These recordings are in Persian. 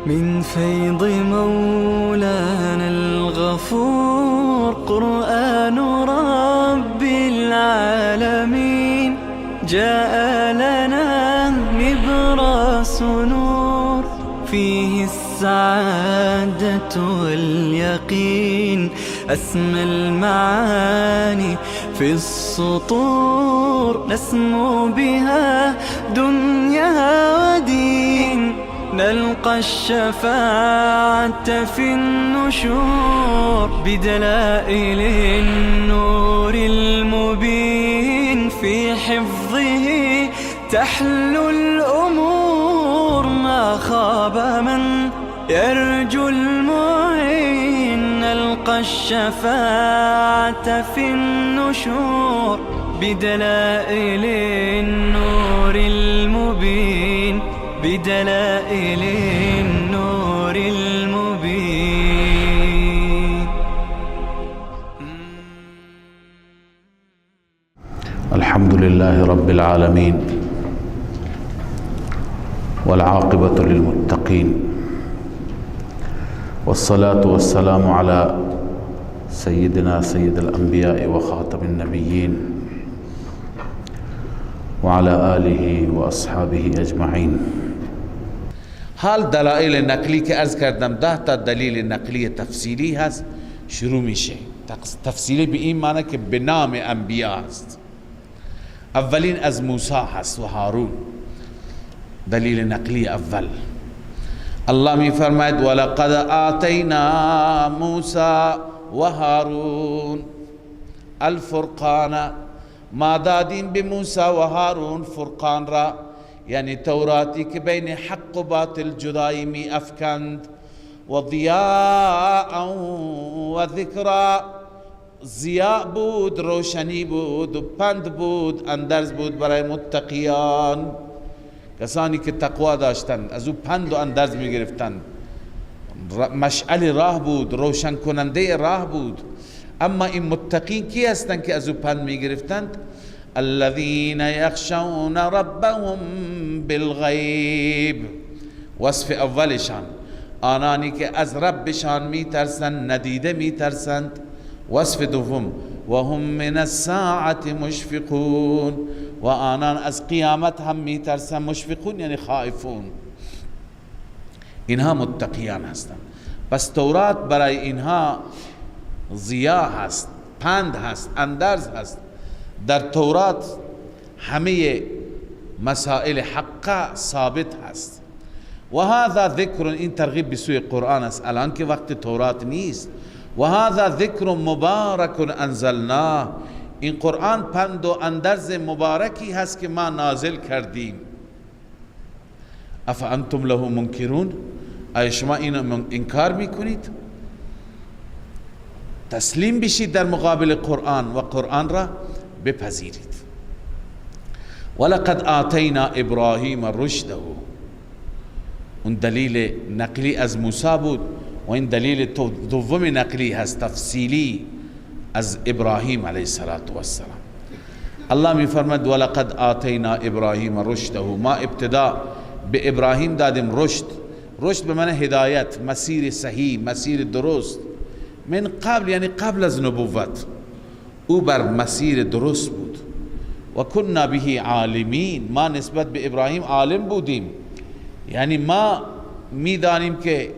من فيض مولانا الغفور قرآن رب العالمين جاء لنا نبراس نور فيه السعادة واليقين أسمى المعاني في السطور نسمو بها دنيا ودين نلقى الشفاعة في النشور بدلائل النور المبين في حفظه تحلو الأمور ما خاب من يرجو المعين نلقى الشفاعة في النشور بدلائل النور المبين بدلائل النور المبين. الحمد لله رب العالمين والعاقبة للمتقين والصلاة والسلام على سيدنا سيد الأنبياء وخاتم النبيين وعلى آله وأصحابه أجمعين. حال دلائل نقلی که عرض کردم 10 تا دلیل نقلی تفصیلی هست شروع میشه. تفصیلی به این معنی که به نام انبیا هست. اولین از موسی هست و هارون. دلیل نقلی اول الله می فرماید ولقد آتینا موسی و هارون الفرقان ما دادیم به موسی و هارون فرقان را، یعنی توراتی که بین حق و باطل جدایی می افکند و ضیاء و ذکرا، ضیاء بود، روشنی بود و پند بود، اندرز بود برای متقیان، کسانی که تقوا داشتند از او پند و اندرز می گرفتند. مشعل راه بود، روشن کننده راه بود. اما این متقین کی هستند که از او پند می گرفتند؟ الذين يخشون ربهم بالغیب. وصف اولشان آنانی که از ربشان می ترسند، ندیده می ترسند. وصف دوم و هم من الساعة مشفقون، و آنان از قیامت هم می ترسند. مشفقون یعنی خائفون. اینها متقیان هستند. پس تورات برای اینها ضیا هست، پند هست، اندرز هست. در تورات همه مسائل حق ثابت هست. و هذا ذکر، این ترغیب به سوی قرآن است الان که وقت تورات نیست. و هذا ذکر مبارک انزلناه، این قرآن پند و اندرز مبارکی هست که ما نازل کردیم. افانتم له منکرون، آیا شما اینو انکار میکنید؟ تسلیم بشید در مقابل قرآن و قرآن را بپذیرید. ولقد آتینا ابراهیم رشده، اون دلیل نقلی از موسی بود و این دلیل دوم نقلی هست تفصیلی از ابراهیم علیه السلام. الله می فرماید ولقد آتینا ابراهیم رشده، ما ابتدا به ابراهیم دادیم رشد. رشد به معنی هدایت، مسیر صحیح، مسیر درست. من قبل یعنی قبل از نبوت او بر مسیر درست بود. و کنا به عالمین، ما نسبت به ابراهیم عالم بودیم، یعنی ما میدانیم که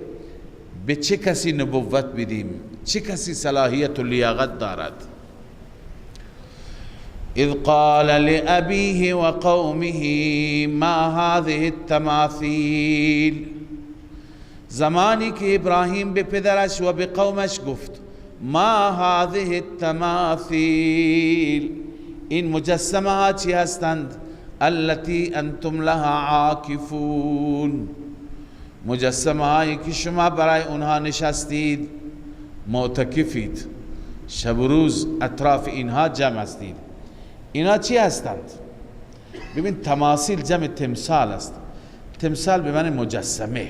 به چه کسی نبوت بدیم، چه کسی صلاحیت و لیاقت دارد. اذ قال لأبيه و قومه ما هذه التماثیل، زمانی که ابراهیم به پدرش و به قومش گفت ما هذه التماثیل، این مجسمه ها چی هستند؟ التي انتم لها عاکفون، مجسمه هایی که شما برای اونها نشستید، معتکفید، شب و روز اطراف اینها جمع هستید. اینا چی هستند؟ ببین تماثیل جمع تمثال است. تمثال به معنی مجسمه.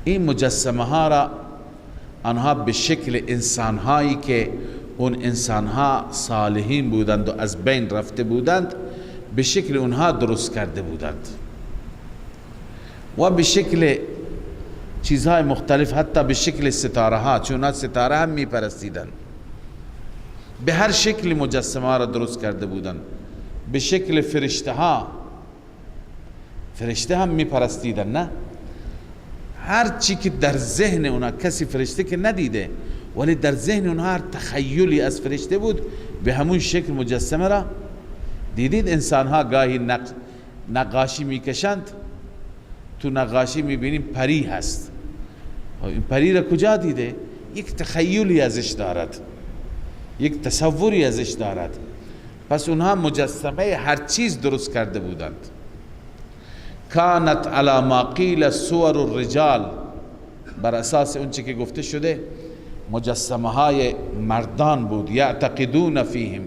این مجسمه ها را آنها به شکل انسان هایی که اون انسان ها صالحین بودند و از بین رفته بودند به شکل اونها درست کرده بودند. و به شکل چیزهای مختلف، حتی به شکل ستاره ها، چون ستاره هم میپرستیدن، به هر شکل مجسمه را درست کرده بودن، به شکل فرشته ها، فرشته هم میپرستیدن. نه هر چی که در ذهن اونا، کسی فرشته که ندیده ولی در ذهن اونها هر تخیلی از فرشته بود، به همون شکل مجسمه را دیدید. انسان ها گاهی نقاشی میکشند، تو نقاشی میبینیم پری هست، این پری را کجا دیده؟ یک تخیلی ازش دارد، یک تصوری ازش دارد. پس اونها مجسمه هر چیز درست کرده بودند. کانت علی ما قیل صور الرجال، بر اساس اون چی که گفته شده مجسمه های مردان بود. یعتقدون فیهم،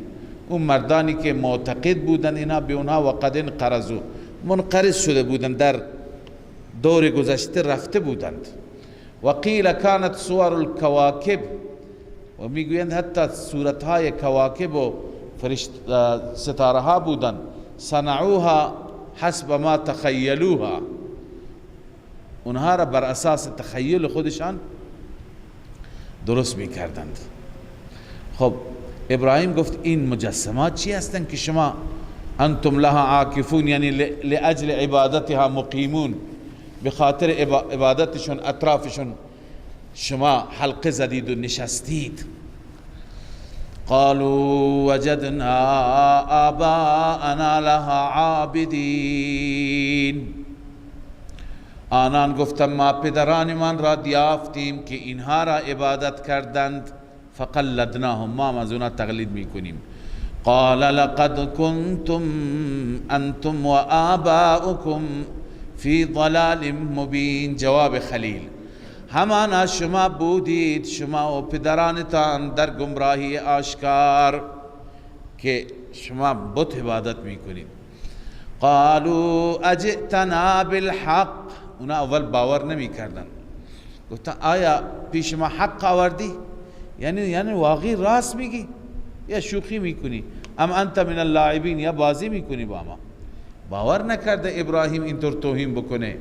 اون مردانی که معتقد بودن اینا به اونها، و قد انقرضوا، منقرض شده بودند، در دور گذشته رفته بودند. و قیل کانت صور الکواکب، و میگویند حتی صورتهای کواکب و ستاره ها بودند. صنعوها حسب ما تخیلوها، اونها را بر اساس تخیل خودشان درست میکردند. خب ابراهیم گفت این مجسمات چی هستند که شما انتم لها عاکفون، یعنی لاجل عبادتها مقیمون، به خاطر عبادتشون اطرافشون شما حلقه زدید و نشستید. قالوا وجدنا آباءنا لها عابدین، آنان گفتم ما پدرانمان را دیافتیم که اینها را عبادت کردند. فقلدناهم، ما از اونا تقلید میکنیم. قال لقد کنتم انتم و آباؤکم فی ضلال مبین، جواب خلیل، همانا شما بودید، شما و پدرانتان در گمراهی آشکار که شما بت عبادت میکنید. قالوا اجئتنا بالحق، اونا اول باور نمی کردن، گفتن آیا پیش ما حق آوردی؟ یعنی واقعی راست میگی یا شوخی میکنی؟ ام انت من اللاعبین، یا بازی میکنی با ما؟ باور نکرده ابراهیم اینطور توهین بکنه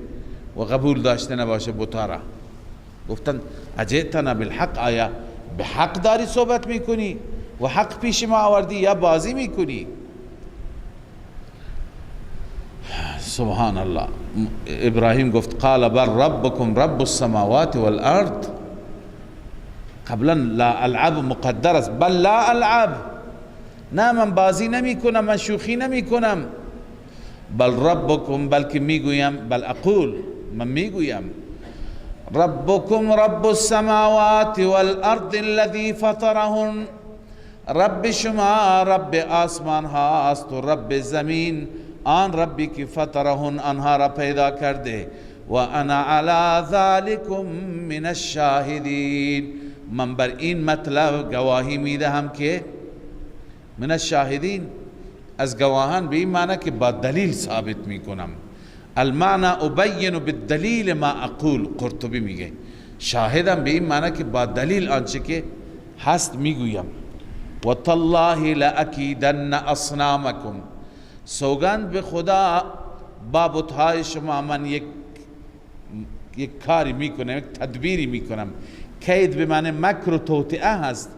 و قبول داشته نباشه بتا را. گفتن اجئتنا بالحق، آیا به حق داری صحبت میکنی و حق پیش ما آوردی یا بازی میکنی؟ سبحان الله. ابراهیم گفت قال بل ربكم رب السماوات والارض، قبلا لا العب مقدر است، بل لا العب، نه من بازی نمی کنم، من شوخی نمی کنم. بل ربكم، بلکه میگویم، بل اقول، من میگویم ربكم رب السماوات والارض الذي فطرهن، رب شما رب آسمان هاست و رب زمین، آن ربی که فطرهن، آنها را پیدا کرده. و انا علی ذلکم من الشاهدین، من بر این مطلب گواهی میدهم که من الشاهدین، از گواهان به این معنی که با دلیل ثابت میکنم. المعنى ابین بالدلیل ما اقول، قرطبی میگه شاهدم به این معنی که با دلیل آنچه که هست میگویم. و تالله لاکیدن اصنامکم، سوگند به خدا با بتهای شما من یک کاری میکنم، یک تدبیری میکنم. کید به معنی مکر و توطئه هست،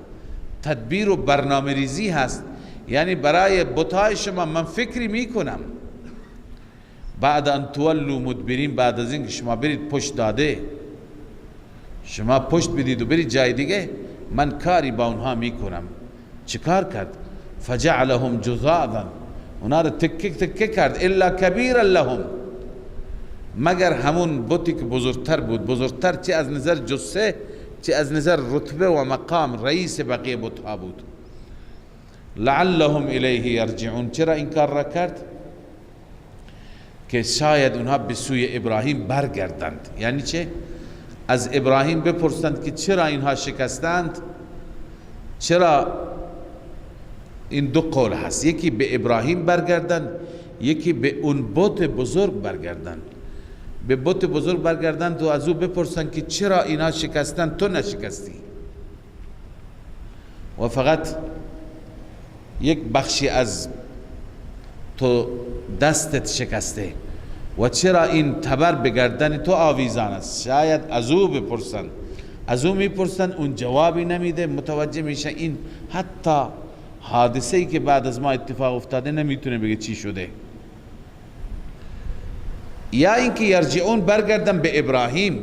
تدبیر و برنامه ریزی هست، یعنی برای بتهای شما من فکری میکنم. بعد ان تولوا مدبرین، بعد از اینکه شما برید پشت داده، شما پشت بدید و برید جای دیگه، من کاری با اونها میکنم. چه کار کرد؟ فجعلهم جذاذا، اونا را تکه کرد. الا کبیرا لهم، مگر همون بتی که بزرگتر بود، بزرگتر چه از نظر جثه چه از نظر رتبه و مقام، رئیس بقیه بتها بود. لعلهم الیه یرجعون، چرا این کار را کرد؟ که شاید اونها به سوی ابراهیم برگردند. یعنی چه؟ از ابراهیم بپرسند که چرا اینها شکستند. چرا؟ این دو قول هست، یکی به ابراهیم برگردند، یکی به اون بت بزرگ برگردند. به بت بزرگ برگردند و از او بپرسند که چرا اینا شکستند تو نشکستی، و فقط یک بخشی از تو دستت شکسته و چرا این تبر به گردن تو آویزان است. شاید از او بپرسن، از او میپرسن، اون جوابی نمیده، متوجه میشه این حتی حادثه ای که بعد از ما اتفاق افتاده نمیتونه بگه چی شده. یا اینکه یرجعون برگردن به ابراهیم،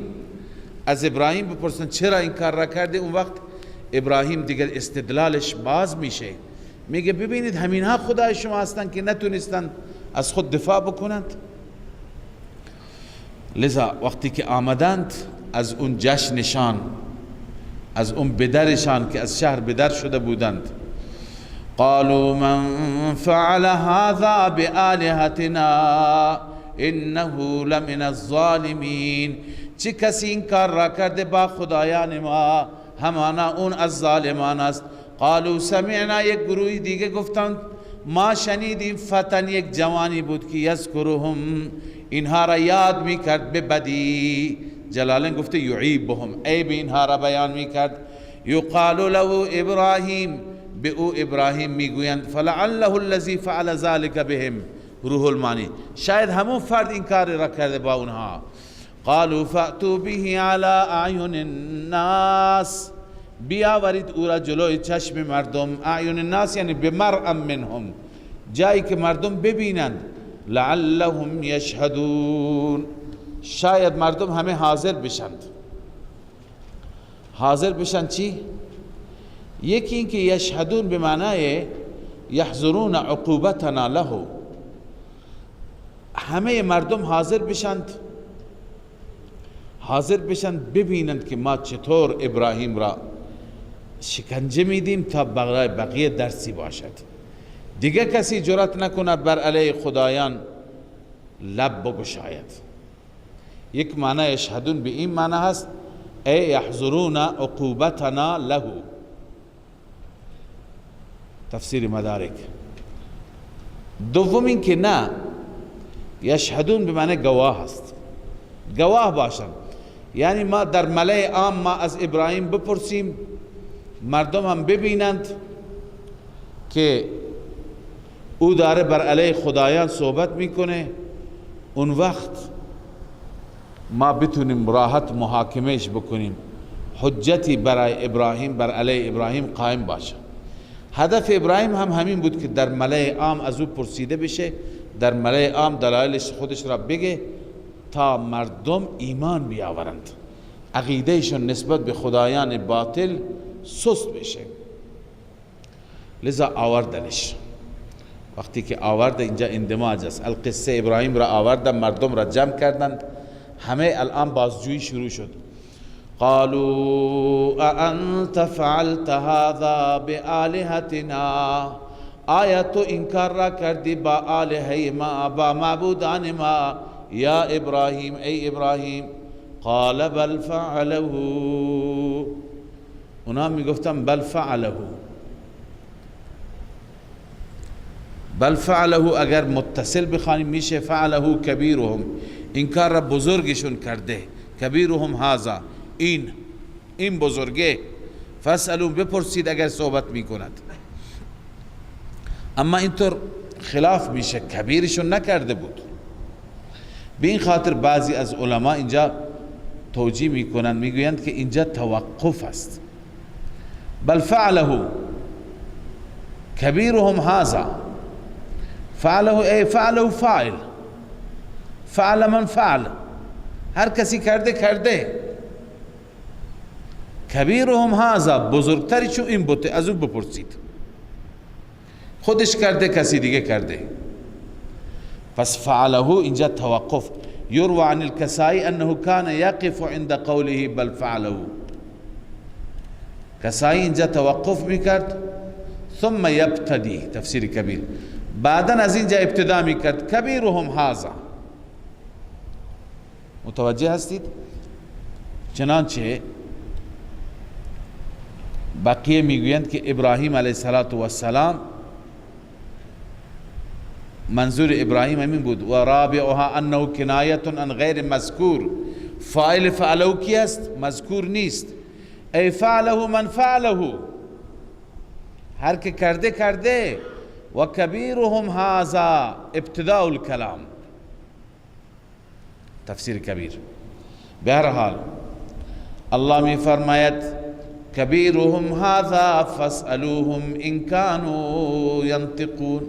از ابراهیم بپرسن چرا این کار را کرده. اون وقت ابراهیم دیگر استدلالش باز میشه، میگه ببینید همینها خدای شما هستند که نتونستند از خود دفاع بکنند. لذا وقتی که آمدند از اون جشنشان، از اون بدرشان که از شهر بدر شده بودند، قالوا من فعل هذا بآلهتنا انه لمن الظالمین، چه کسی این کار را کرده با خدایان ما، همانا اون از ظالمان است. قالوا سمعنا، یک گروهی دیگه گفتند ما شنیدیم، فتن، یک جوانی بود که یذکرهم، اینها را یاد میکرد به بدی. جلالین گفته یعیبهم، عیب اینها را بیان میکرد. یقال له ابراهیم، به او ابراهیم میگویند فلعله الذی فعل ذلك بهم. روح المانی، شاید همون فرد این کار را کرده با اونها. قالوا فأتوا به على اعین الناس، بیاورید او را جلوی چشم مردم. اعین الناس یعنی بمرء منهم، جایی که مردم ببینند. لعلهم یشهدون، شاید مردم همه حاضر بشند. حاضر بشن چی؟ یکی این که یشهدون به معنای یحضرون عقوبتنا له، همه مردم حاضر بشند، حاضر بشند ببینند که ما چطور ابراهیم را شکنجه میدیم تا بقیه درسی باشد. دیگه کسی جرأت نکند بر علیه خدایان لب بگشاید. یک معنی یشهدون به این معنی هست ای یحضرون عقوبتنا له. تفسیر مدارک. دوم این که نه، یشهدون به معنی گواه است، گواه باشند. یعنی ما در ملأ عام ما از ابراهیم بپرسیم، مردم هم ببینند که او داره بر علیه خدایان صحبت میکنه، اون وقت ما بتونیم راحت محاکمهش بکنیم، حجتی برای ابراهیم، بر علیه ابراهیم قائم باشه. هدف ابراهیم هم همین بود که در ملأ عام از او پرسیده بشه، در ملأ عام دلایلش خودش را بگه تا مردم ایمان بیاورند، عقیدهشون نسبت به خدایان باطل سست بشه. لذا آوردنش. وقتی که آورد اینجا اندماج است. القصه ابراهیم را آوردن، مردم را جمع کردند، همه الان بازجویی شروع شد. قالوا اانت فعلت هذا بآلهتنا، آیا تو انکار را کردی با آلهه ما، با معبودان ما یا ابراهیم، ای ابراهیم؟ قال بل فعله، اونا میگفتن بل فعله. بل فعله اگر متصل بخوانیم میشه فعله کبیرهم، این کار را بزرگشون کرده. کبیرهم هذا، این بزرگه. فاسألوا، بپرسید اگر صحبت میکند. اما اینطور خلاف میشه، کبیرشون نکرده بود. به این خاطر بعضی از علما اینجا توجیه میکنن، میگویند که اینجا توقف است. بل فعله کبیرهم هذا، فعله ای فعله فاعل، فعل من فعل، هر کسی کرده. کبیرهم هذا، بزرگترشون این بوده، از اون بپرسید. خودش کرده، کسی دیگه کرده. پس فعله اینجا توقف. یروى عن الكسائی انه كان يقف عند قوله بل فعله. کسائی اینجا توقف میکرد، ثم یبتدی، تفسیر کبیر، بعدا از اینجا ابتدا میکرد کبیرهم هذا. متوجه هستید؟ چنانچه بقیه میگویند که ابراهیم علیه السلام منظور ابراهیم همین بود. و رابعها انه کنایت عن غیر مذکور، فاعل فعله کی است؟ مذکور نیست. ای فعله من فعله، هر که کرده. و کبیرهم هذا ابتداء الکلام، تفسیر کبیر. به هر حال الله می فرماید کبیرهم هذا فاسألوهم ان كانوا ينطقون،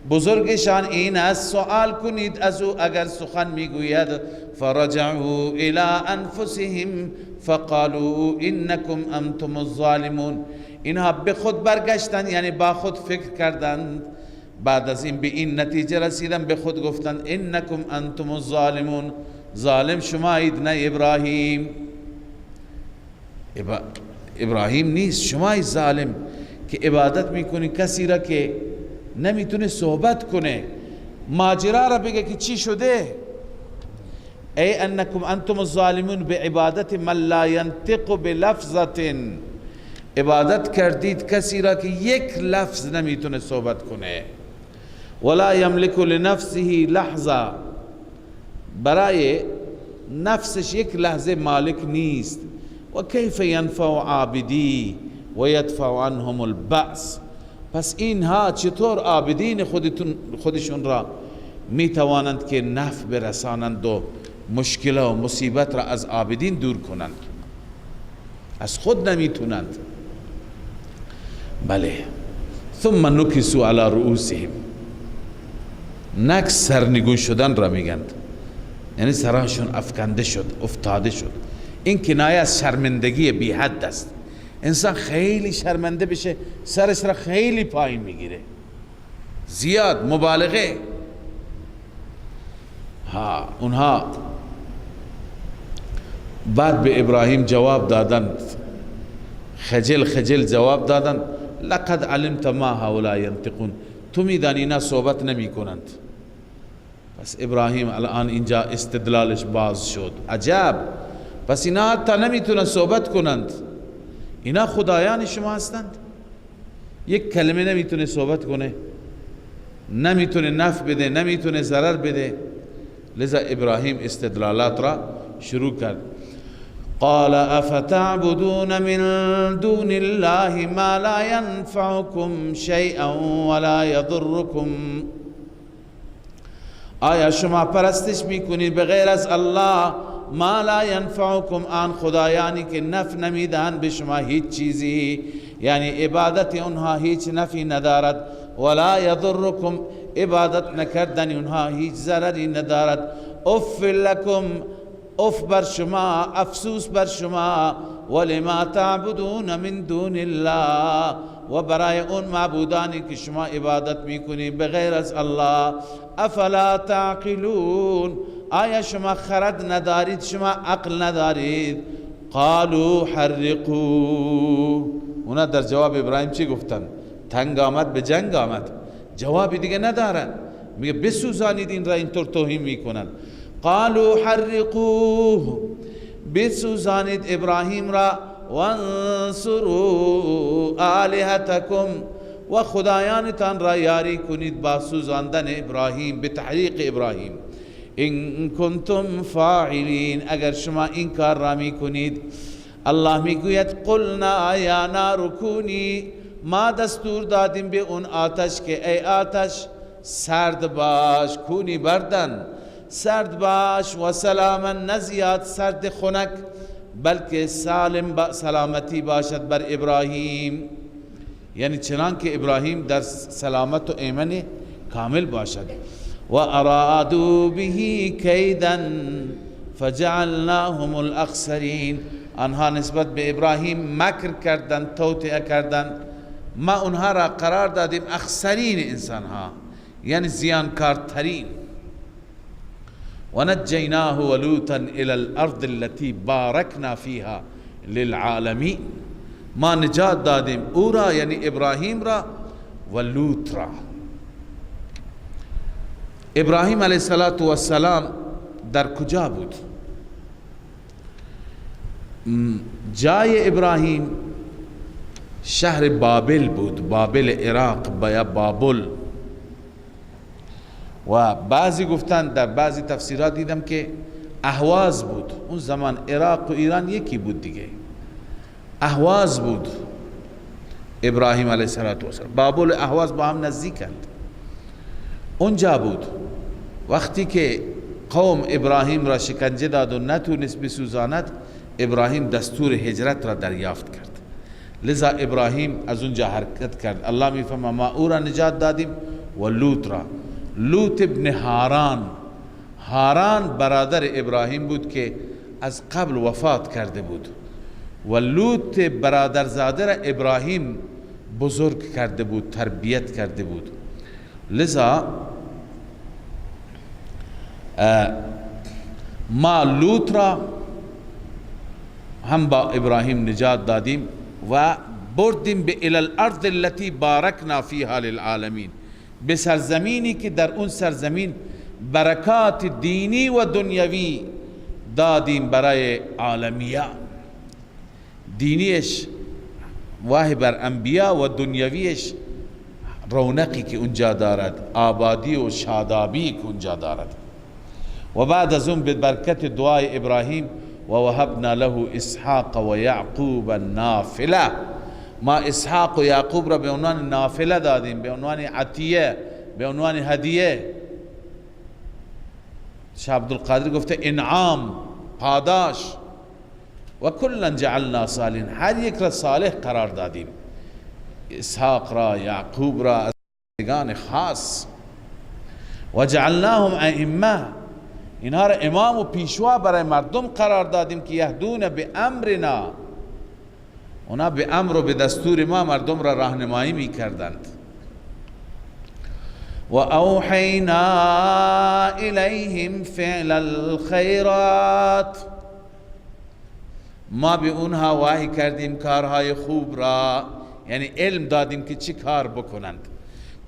بزرگشان این است، سوال کنید از او اگر سخن میگوید. فرجعوا الى انفسهم فقالوا انکم انتم الظالمون، اینها به خود برگشتند، یعنی با خود فکر کردند، بعد از این به این نتیجه رسیدن، به خود گفتند انکم انتم الظالمون، ظالم شمایید نه ابراهیم. ابراهیم نیست، شمایید ظالم که عبادت میکنی کسی را که نمیتونه صحبت کنه، ماجرا را بگه که چی شده. ای انکم انتم الظالمون به عبادت من لا ینطق بلفظة، عبادت کردید کسی را که یک لفظ نمیتونه صحبت کنه. ولا یملک لنفسه لحظه، برای نفسش یک لحظه مالک نیست. و کیف ینفع عابدی و یدفع عنهم البأس، پس اینها چطور عابدین خودشون را میتوانند که نفع برسانند و مشکل و مصیبت را از عابدین دور کنند، از خود نمیتونند. بله. ثم نکسوا علی رؤوسهم، نکس سرنگون شدن را میگند، یعنی سرانشون افکنده شد، افتاده شد. این کنایه از شرمندگی بی حد است. انسان خیلی شرمنده بشه سرش را خیلی پایین میگیره، زیاد مبالغه. اونها بعد به ابراهیم جواب دادند، خجل جواب دادند لقد علمت ما هؤلاء ينطقون، تو میدانی اینا صحبت نمی کنند. پس ابراهیم الان اینجا استدلالش باز شد. عجب، پس اینا حتی نمیتونن صحبت کنند، اینا خدایان شما هستند؟ یک کلمه نمیتونه صحبت کنه، نمیتونه نفع بده، نمیتونه ضرر بده. لذا ابراهیم استدلالات را شروع کرد. قال افتعبدون من دون الله ما لا ينفعكم شيئا ولا يضركم، آیا شما پرستش میکنید به غیر از الله ما لا ينفعكم، آن خدایانی که نفع نمیدهند به شما هیچ چیزی، یعنی عبادت اونها هیچ نفعی ندارد. ولا يضركم، عبادت نکردن اونها هیچ ضرری ندارد. اف لكم، اف بر شما، افسوس بر شما. ولما تعبدون من دون الله، و برای اون معبودانی که شما عبادت میکنید به غیر از الله. افلا تعقلون، آیا شما خرد ندارید، شما عقل ندارید؟ قالوا حرقوا، اونا در جواب ابراهیم چی گفتن؟ تنگ آمد به جنگ آمد، جوابی دیگه ندارن، میگه بسوزانید این را، اینطور توهین میکنن. قالوا حرقوه، بسوزانید ابراهیم را. وانصروا آلهتکم، و خدایانتان را یاری کنید با سوزاندن ابراهیم، به تحریق ابراهیم. ان کنتم فاعلین، اگر شما این کار را می کنید. الله میگوید قلنا یا نار کونی، ما دستور دادیم به اون آتش که ای آتش سرد باش، کونی بردن، سرد باش، و سلاما، نزیاد سرد خنک، بلکه سالم سلامتی باشد بر ابراهیم، یعنی چنان که ابراهیم در سلامت و ایمن کامل باشد. و ارادوا به کیدا فجعلناهم الاخسرین، آنها نسبت به ابراهیم مکر کردند، توطئه کردند، ما اونها را قرار دادیم اخسرین انسان ها، یعنی زیانکارترین. و نجیناه و لوطا الى الارض التي بارکنا فیها للعالمین، ما نجات دادیم او را، یعنی ابراهیم را و لوط را. ابراهیم علیه السلام در کجا بود؟ جای ابراهیم شهر بابل بود، بابل عراق یا بابل. و بعضی گفتن، در بعضی تفسیرات دیدم که اهواز بود. اون زمان عراق و ایران یکی بود دیگه، اهواز بود. ابراهیم علیه السلام بابل و اهواز با هم نزدیکند، اونجا بود. وقتی که قوم ابراهیم را شکنجه داد و نتونست بسوزاند، ابراهیم دستور هجرت را دریافت کرد. لذا ابراهیم از اونجا حرکت کرد. الله میفهمه ما او را نجات دادیم و لوط را. لوط ابن هاران برادر ابراهیم بود که از قبل وفات کرده بود و لوط برادرزاده را ابراهیم بزرگ کرده بود، تربیت کرده بود. لذا ما لوط را هم با ابراهیم نجات دادیم و بردیم به الی الارض التي بارکنا فیها للعالمین، به سرزمینی که در اون سرزمین برکات دینی و دنیوی دادیم برای عالمیه. دینیش واه بر انبیا و دنیویش رونقی که اونجا دارد، آبادی و شادابی که اونجا دارد. و بعد از اون به برکت دعای ابراهیم و وهبنا له اسحاق و یعقوب النافله، ما اسحاق و یعقوب را به عنوان نافله دادیم، به عنوان عطیه، به عنوان هدیه. شاه عبدالقادر گفته انعام، پاداش. و کلا جعلنا صالحین، هر یک را صالح قرار دادیم، اسحاق را، یعقوب را از بندگان خاص. و جعلناهم ائمه، اینها را امام و پیشوا برای مردم قرار دادیم که یهدون به امرنا، اونا به امر و به دستور ما مردم را راهنمایی می کردند. و اوحینا الیهم فعل الخیرات، ما به اونها وحی کردیم کارهای خوب را، یعنی علم دادیم که چی کار بکنند.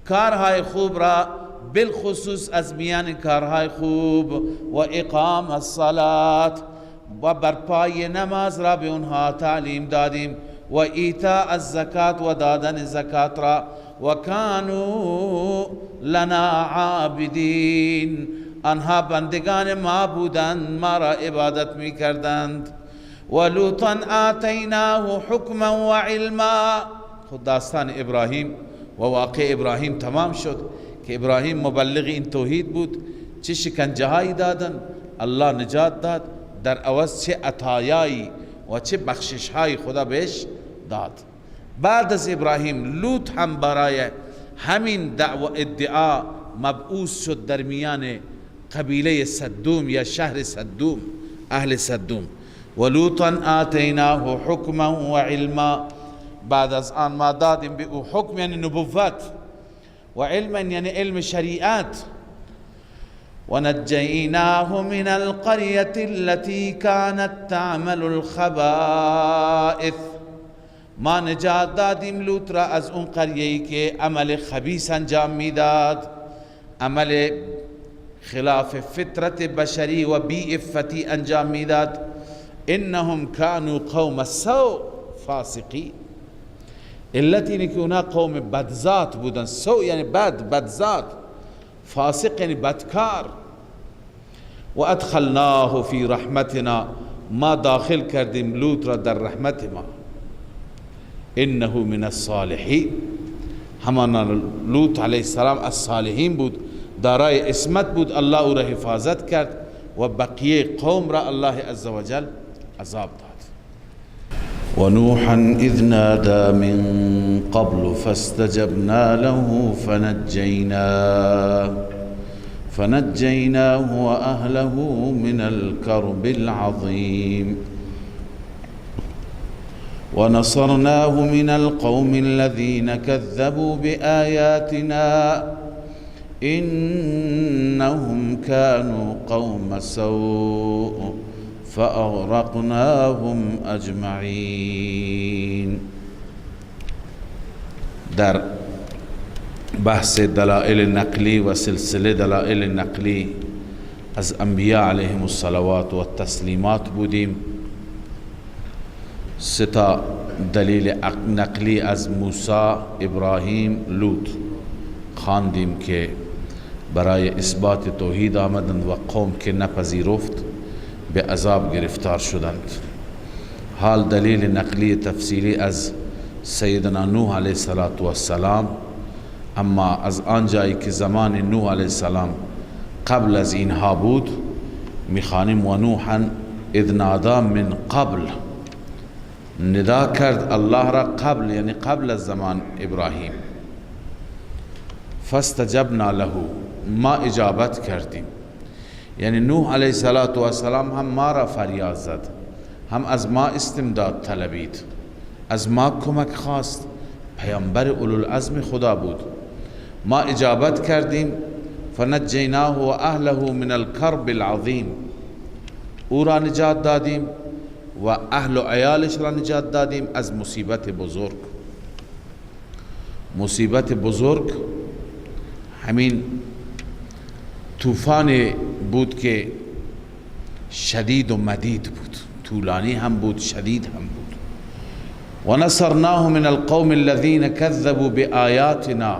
کارهای خوب را بالخصوص از میان کارهای خوب و اقام الصلاة و برپای نماز را به اونها تعلیم دادیم و ایتاء الزکات و دادن زکات را و کانوا لنا عابدین، آنها بندگان ما بودند، ما را عبادت می کردند. و لوطا آتیناه حکما و علما، خود داستان ابراهیم و واقع ابراهیم تمام شد که ابراهیم مبلغ این توحید بود. چه شکنجه هایی دادن، الله نجات داد، در عوض چه عطایایی و چه بخشش های خدا بهش داد. بعد از ابراهیم لوط هم برای همین دعوه ادعا مبعوث شد در میان قبیله صدوم یا شهر صدوم، اهل صدوم. و لوطا آتیناه حکما و علما، بعد از آن ما دادیم به او حکم یعنی نبوت و علما یعنی علم شریعت. و نجیناه من القرية التي كانت تعمل الخبائث، ما نجات دادیم لوط را از اون قریه‌ای که عمل خبیث انجام میداد، عمل خلاف فطرت بشری و بی عفتی انجام میداد. انهم كانوا قوم سوء فاسقین، علت اینه که اونا قوم بدذات بودن. سوء یعنی بدذات، فاسق یعنی بدکار. و ادخلناه فی رحمتنا، ما داخل کردیم لوط را در رحمت ما. انه من الصالحین، همان لوط علیه السلام از صالحین بود، دارای عصمت بود، الله او را حفاظت کرد و بقیه قوم را الله عزوجل عذاب داد. و نوحا اذ نادى من قبل فاستجبنا له فنجيناه وأهله من الكرب العظيم ونصرناه من القوم الذين كذبوا بآياتنا إنهم كانوا قوم سوء فأغرقناهم أجمعين. در بحث دلائل نقلی و سلسله دلائل نقلی از انبیاء علیهم الصلوات و التسلیمات بودیم. ستا دلیل نقلی از موسی، ابراهیم، لوط خواندیم که برای اثبات توحید آمدند و قوم که نپذیرفت به عذاب گرفتار شدند. حال دلیل نقلی تفصیلی از سیدنا نوح علیه السلام، اما از آنجایی که زمان نوح علیه السلام قبل از اینها بود میخوانیم و نوحا اذ نادا من قبل، ندا کرد الله را قبل، یعنی قبل از زمان ابراهیم. فاستجبنا له، ما اجابت کردیم. یعنی نوح علیه السلام هم ما را فریاد زد، هم از ما استمداد طلبید، از ما کمک خواست. پیامبر اولوالعزم خدا بود، ما اجابت کردیم. فنجیناه و اهله من الکرب العظیم، او را نجات دادیم و اهل و عیالش را نجات دادیم از مصیبت بزرگ. مصیبت بزرگ همین طوفان بود که شدید و مدید بود، طولانی هم بود، شدید هم بود. و نصرناه من القوم الذين كذبوا بآیاتنا،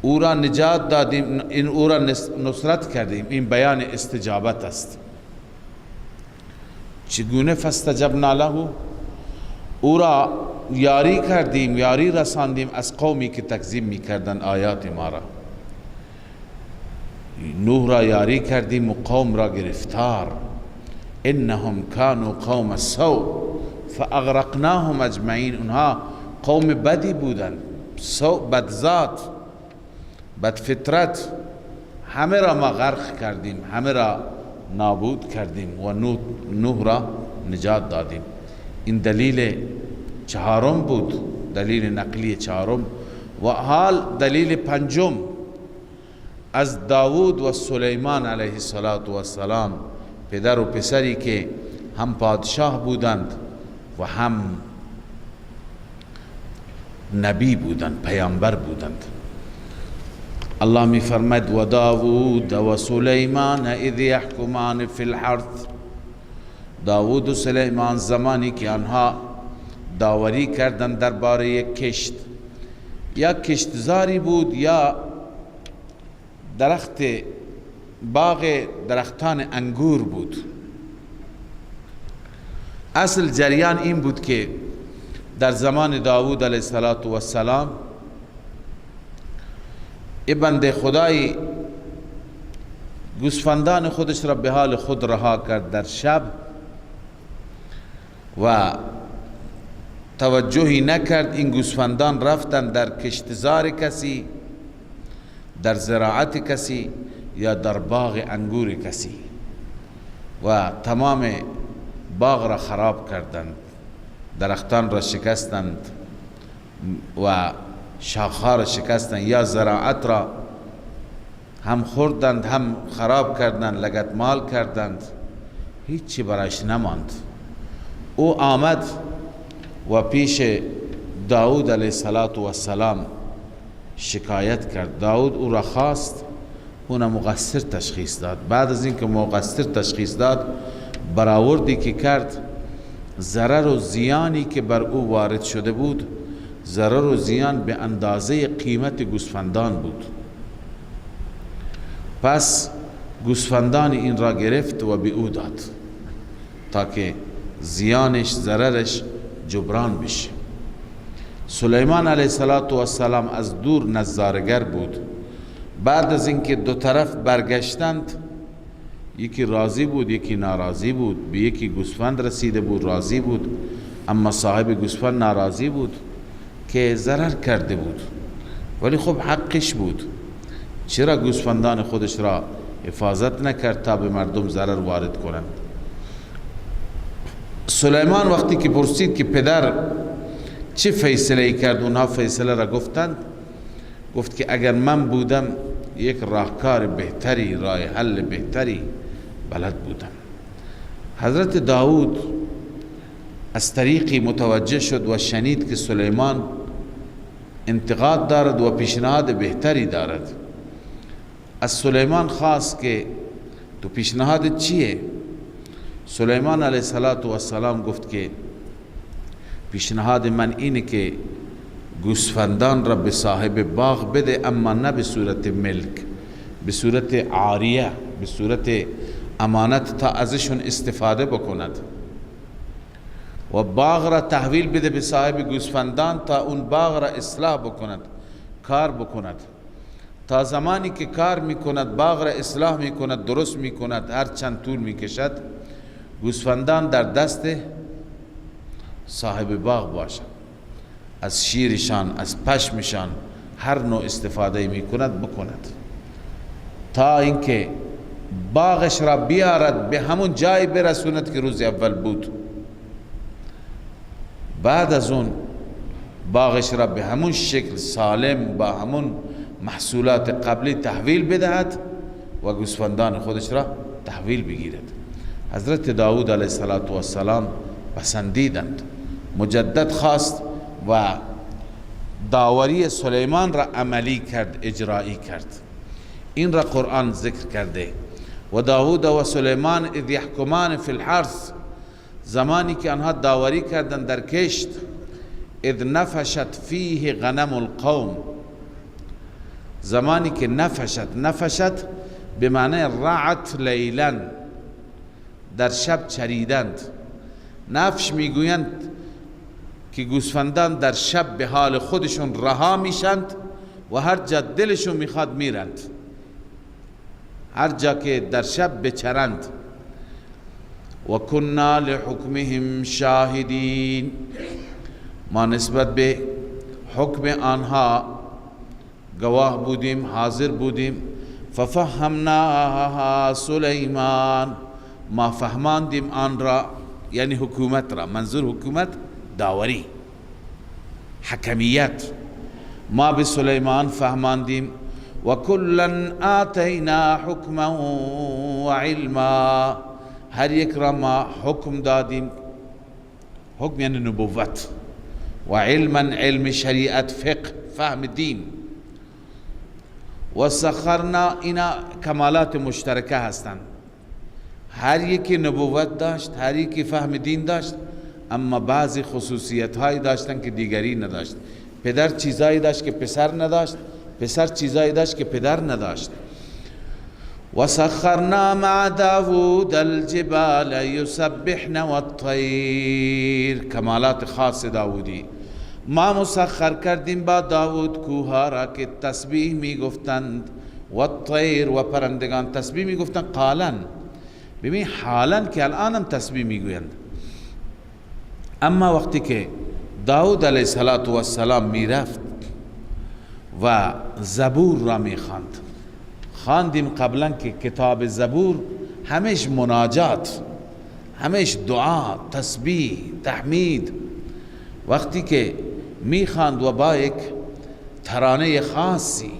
او را نجات دادیم، این او را نصرت کردیم. این بیان استجابت است. چگونه؟ فاستجبنا له، او را یاری کردیم، یاری رساندیم از قومی که تکذیب میکردن آیات ما را. نوح را یاری کردیم و قوم را گرفتار. انهم كانوا قوم سوء فاغرقناهم اجمعین، اونها قوم بدی بودند، سوء، بدذات، بدفطرت، همه را ما غرق کردیم، همه را نابود کردیم و نوح را نجات دادیم. این دلیل چهارم بود، دلیل نقلی چهارم. و حال دلیل پنجم از داوود و سلیمان علیه السلام، پدر و پسری که هم پادشاه بودند و هم نبی بودند، پیامبر بودند. الله می فرماید و داوود و سلیمان اذ یحکمان فی الحرث، داوود و سلیمان زمانی که آنها داوری کردند درباره یک کشت، یا کشتزاری بود یا درخت، باغ درختان انگور بود. اصل جریان این بود که در زمان داوود علیه السلام این بنده خدایی گوسفندان خودش را به حال خود رها کرد در شب و توجهی نکرد. این گوسفندان رفتن در کشتزار کسی، در زراعت کسی یا در باغ انگور کسی و تمام باغ را خراب کردند، درختان را شکستند و شاخها را شکستند، یا زراعت را هم خوردند هم خراب کردند، لگدمال کردند، هیچی برایش نماند. او آمد و پیش داود علیه السلام شکایت کرد. داود او را خواست، اون مقصر تشخیص داد. بعد از اینکه مقصر تشخیص داد، برآوردی که کرد، ضرر و زیانی که بر او وارد شده بود، ضرر و زیان به اندازه قیمت گوسفندان بود. پس گوسفندان این را گرفت و به او داد تا که زیانش، ضررش جبران بشه. سلیمان علیه السلام از دور نظارگر بود. بعد از اینکه دو طرف برگشتند، یکی راضی بود یکی ناراضی بود. به یکی گوسفند رسیده بود راضی بود، اما صاحب گوسفند ناراضی بود که ضرر کرده بود، ولی خب حقش بود. چرا گوسفندان خودش را حفاظت نکرد تا به مردم ضرر وارد کنند؟ سلیمان وقتی که پرسید که پدر چه فیصله کرد، اونها فیصله را گفتند. گفت که اگر من بودم یک راهکار بهتری، راه حل بهتری بلد بودم. حضرت داود از طریقی متوجه شد و شنید که سلیمان انتقاد دارد و پیشنهاد بهتری دارد. از سلیمان خواست که تو پیشنهاد چیه؟ سلیمان علیه السلام گفت که پیشنهاد من اینه که گوسفندان را به صاحب باغ بده، اما نه به صورت ملک، به صورت عاریه، به صورت امانت، تا ازشون استفاده بکند، و باغ را تحویل بده به صاحب گوسفندان تا اون باغ را اصلاح بکند، کار بکند، تا زمانی که کار میکند، باغ را اصلاح میکند، درست میکند، هر چند طول میکشد، گوسفندان در دست صاحب باغ باشد، از شیرشان، از پشمشان هر نوع استفاده میکند بکند، تا اینکه باغش را بیارد به همون جای برسوند که روز اول بود. بعد از اون باغش را به همون شکل سالم با همون محصولات قبلی تحویل بدهد و گوسفندان خودش را تحویل بگیرد. حضرت داود علیه السلام پسندیدند، مجدد خواست و داوری سلیمان را عملی کرد، اجرایی کرد. این را قرآن ذکر کرده. و داود و سلیمان اذ یحکمان فی الحرث، زمانی که آنها داوری کردند در کشت، اذ نفشت فیه غنم القوم، زمانی که نفشت به معنی رعت لیلا، در شب چریدند. نفش میگویند که گوسفندان در شب به حال خودشون رها میشند و هر جا دلشون میخواد میرند، هر جا که در شب بچرند. و کنا لحکمهم شاهدین، ما نسبت به حکم آنها گواه بودیم، حاضر بودیم. ففهمناها سلیمان، ما فهماندیم آن را، یعنی حکومت را، منظور حکومت داوری، حکمیت، ما به سلیمان فهماندیم. و کلا آتینا حکما و علما، هر یک را ما حکم دادیم، حکم یعنی نبوت، و علما علم شریعت، فقه، فهم دین. و سخرنا، اینا کمالات مشترکه هستند، هر یکی نبوت داشت، هر یکی فهم دین داشت، اما بعضی خصوصیت هایی داشتن که دیگری نداشت. پدر چیزایی داشت که پسر نداشت، پسر چیزایی داشت که پدر نداشت. و سخرنا مع داود الجبال یسبحن والطیر، کمالات خاص داودی. ما مسخر کردیم با داود کوها را که تسبیح می گفتند، و الطیر، و پرندگان تسبیح می گفتند. قالن، ببین حالا که الانم تسبیح می گویند. اما وقتی که داود علیه السلام می رفت و زبور را می خواند، خواندیم قبلا که کتاب زبور همیش مناجات، همیش دعا، تسبیح، تحمید. وقتی که می خواند و با یک ترانه خاصی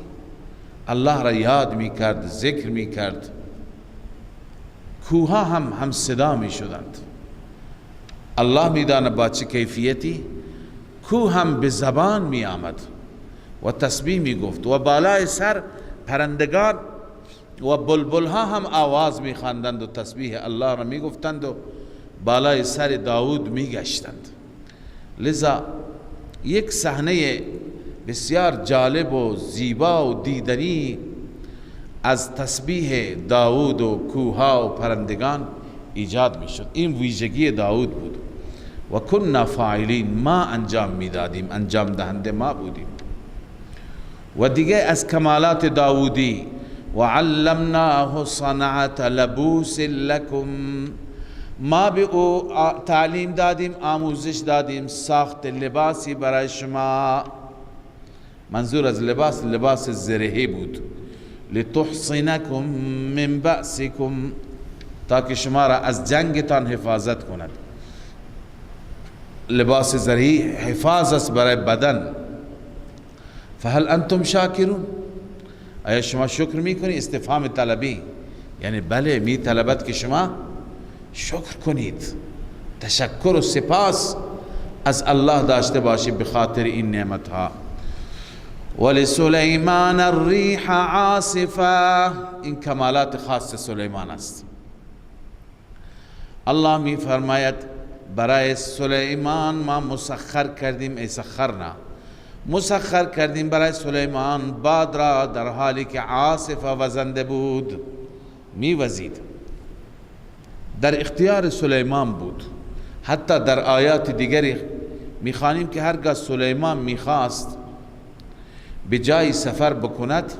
الله را یاد می کرد، ذکر می کرد، کوها هم صدا می شدند. الله می داند با چه کیفیتی. کوه هم به زبان می آمد و تسبیح می گفت، و بالای سر پرندگان و بلبل ها هم آواز می خواندند و تسبیح الله را می گفتند و بالای سر داود می گشتند. لذا یک صحنه بسیار جالب و زیبا و دیدنی از تسبیح داود و کوها و پرندگان ایجاد می شد. این ویژگی داود بود. و کنا فاعلین، ما انجام می دادیم، انجام دهنده ما بودیم. و دیگه از کمالات داودی، و علمناه صنعت لبوس لکم، ما به او تعلیم دادیم، آموزش دادیم ساخت لباسی برای شما. منظور از لباس، لباس زرهی بود. لتحصنکم من بأسکم، تاکه شما را از جنگتان حفاظت کند. لباس زرهی حفاظ است برای بدن. فهل انتم شاکرون، آیا شما شکر میکنی؟ استفهام طلبی، یعنی بله می طلبت که شما شکر کنید، تشکر و سپاس از الله داشته باشید به خاطر این نعمت ها. ولسلیمان الریح عاصفا، این کمالات خاص سلیمان است. الله می فرماید برای سلیمان ما مسخر کردیم، ای سخرنا، مسخر کردیم برای سلیمان باد را در حالی که عاصف وزنده بود، می وزید. در اختیار سلیمان بود. حتی در آیات دیگری میخوانیم که هرگاه سلیمان میخواست به جای سفر بکند،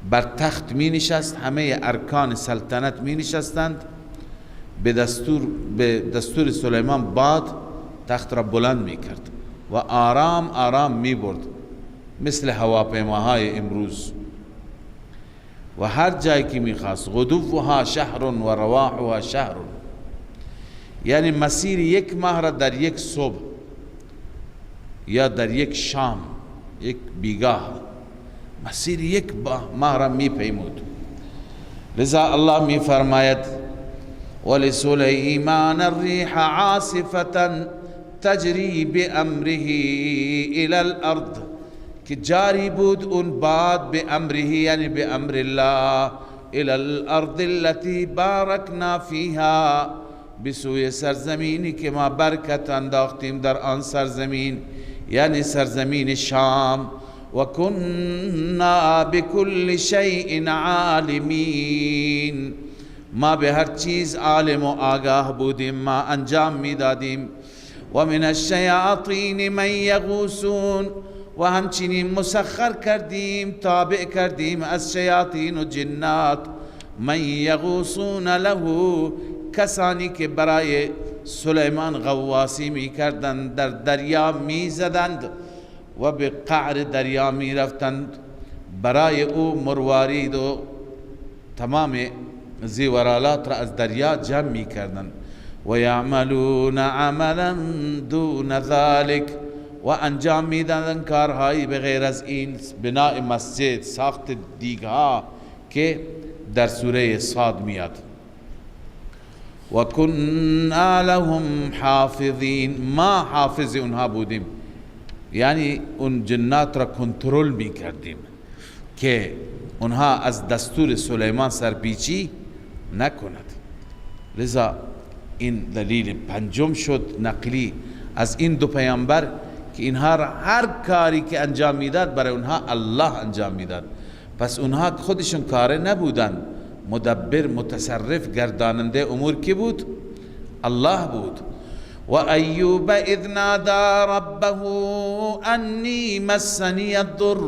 بر تخت می نشست، همه ارکان سلطنت می نشستند، به دستور سلیمان باد تخت را بلند می کرد و آرام آرام می برد، مثل هواپیماهای امروز. و هر جایی که می خواست، غدوها شهر و رواحها شهر، یعنی مسیر یک ماه را در یک صبح یا در یک شام، یک بیگاه، مسیر یک ماه را می پیمود. لذا الله می فرماید ولسلیمان الریح عاصفة تجری بامره الى الارض، که جاری بود اون باد به امره، یعنی به امر الله، الى الارض التي بارکنا فیها، به سوی سرزمینی که ما برکت انداختیم در آن سرزمین، یعنی سرزمین شام. و كنا بكل شيء عالمین، ما به هر چیز عالم و آگاه بودیم، ما انجام میدادیم. و من الشیاطین من یغوسون، و همچنین مسخر کردیم، تابع کردیم از شیاطین و جنات، من یغوسون له، کسانی که برای سلیمان غواصی می کردند، در دریا می زدند و به قعر دریا می رفتند، برای او مروارید و تمام زیورالات را از دریا جمع می کردند. و یعملون عملا دون ذلك، و انجام می دادند کارهایی بغیر از این، بناء مسجد، ساخت دیگها که در سوره صاد میاد. و كنا لهم حافظین، ما حافظ اونها بودیم، یعنی اون جنات را کنترل می کردیم که اونها از دستور سلیمان سرپیچی نکند. لذا این دلیل پنجم شد نقلی از این دو پیامبر که اینها را هر کاری که انجام میداد برای اونها الله انجام میداد. پس اونها خودشون کاره نبودن، مدبر، متصرف، گرداننده امور کی بود؟ الله بود. و ایوب اذ نادى ربه انی مسنی الضر،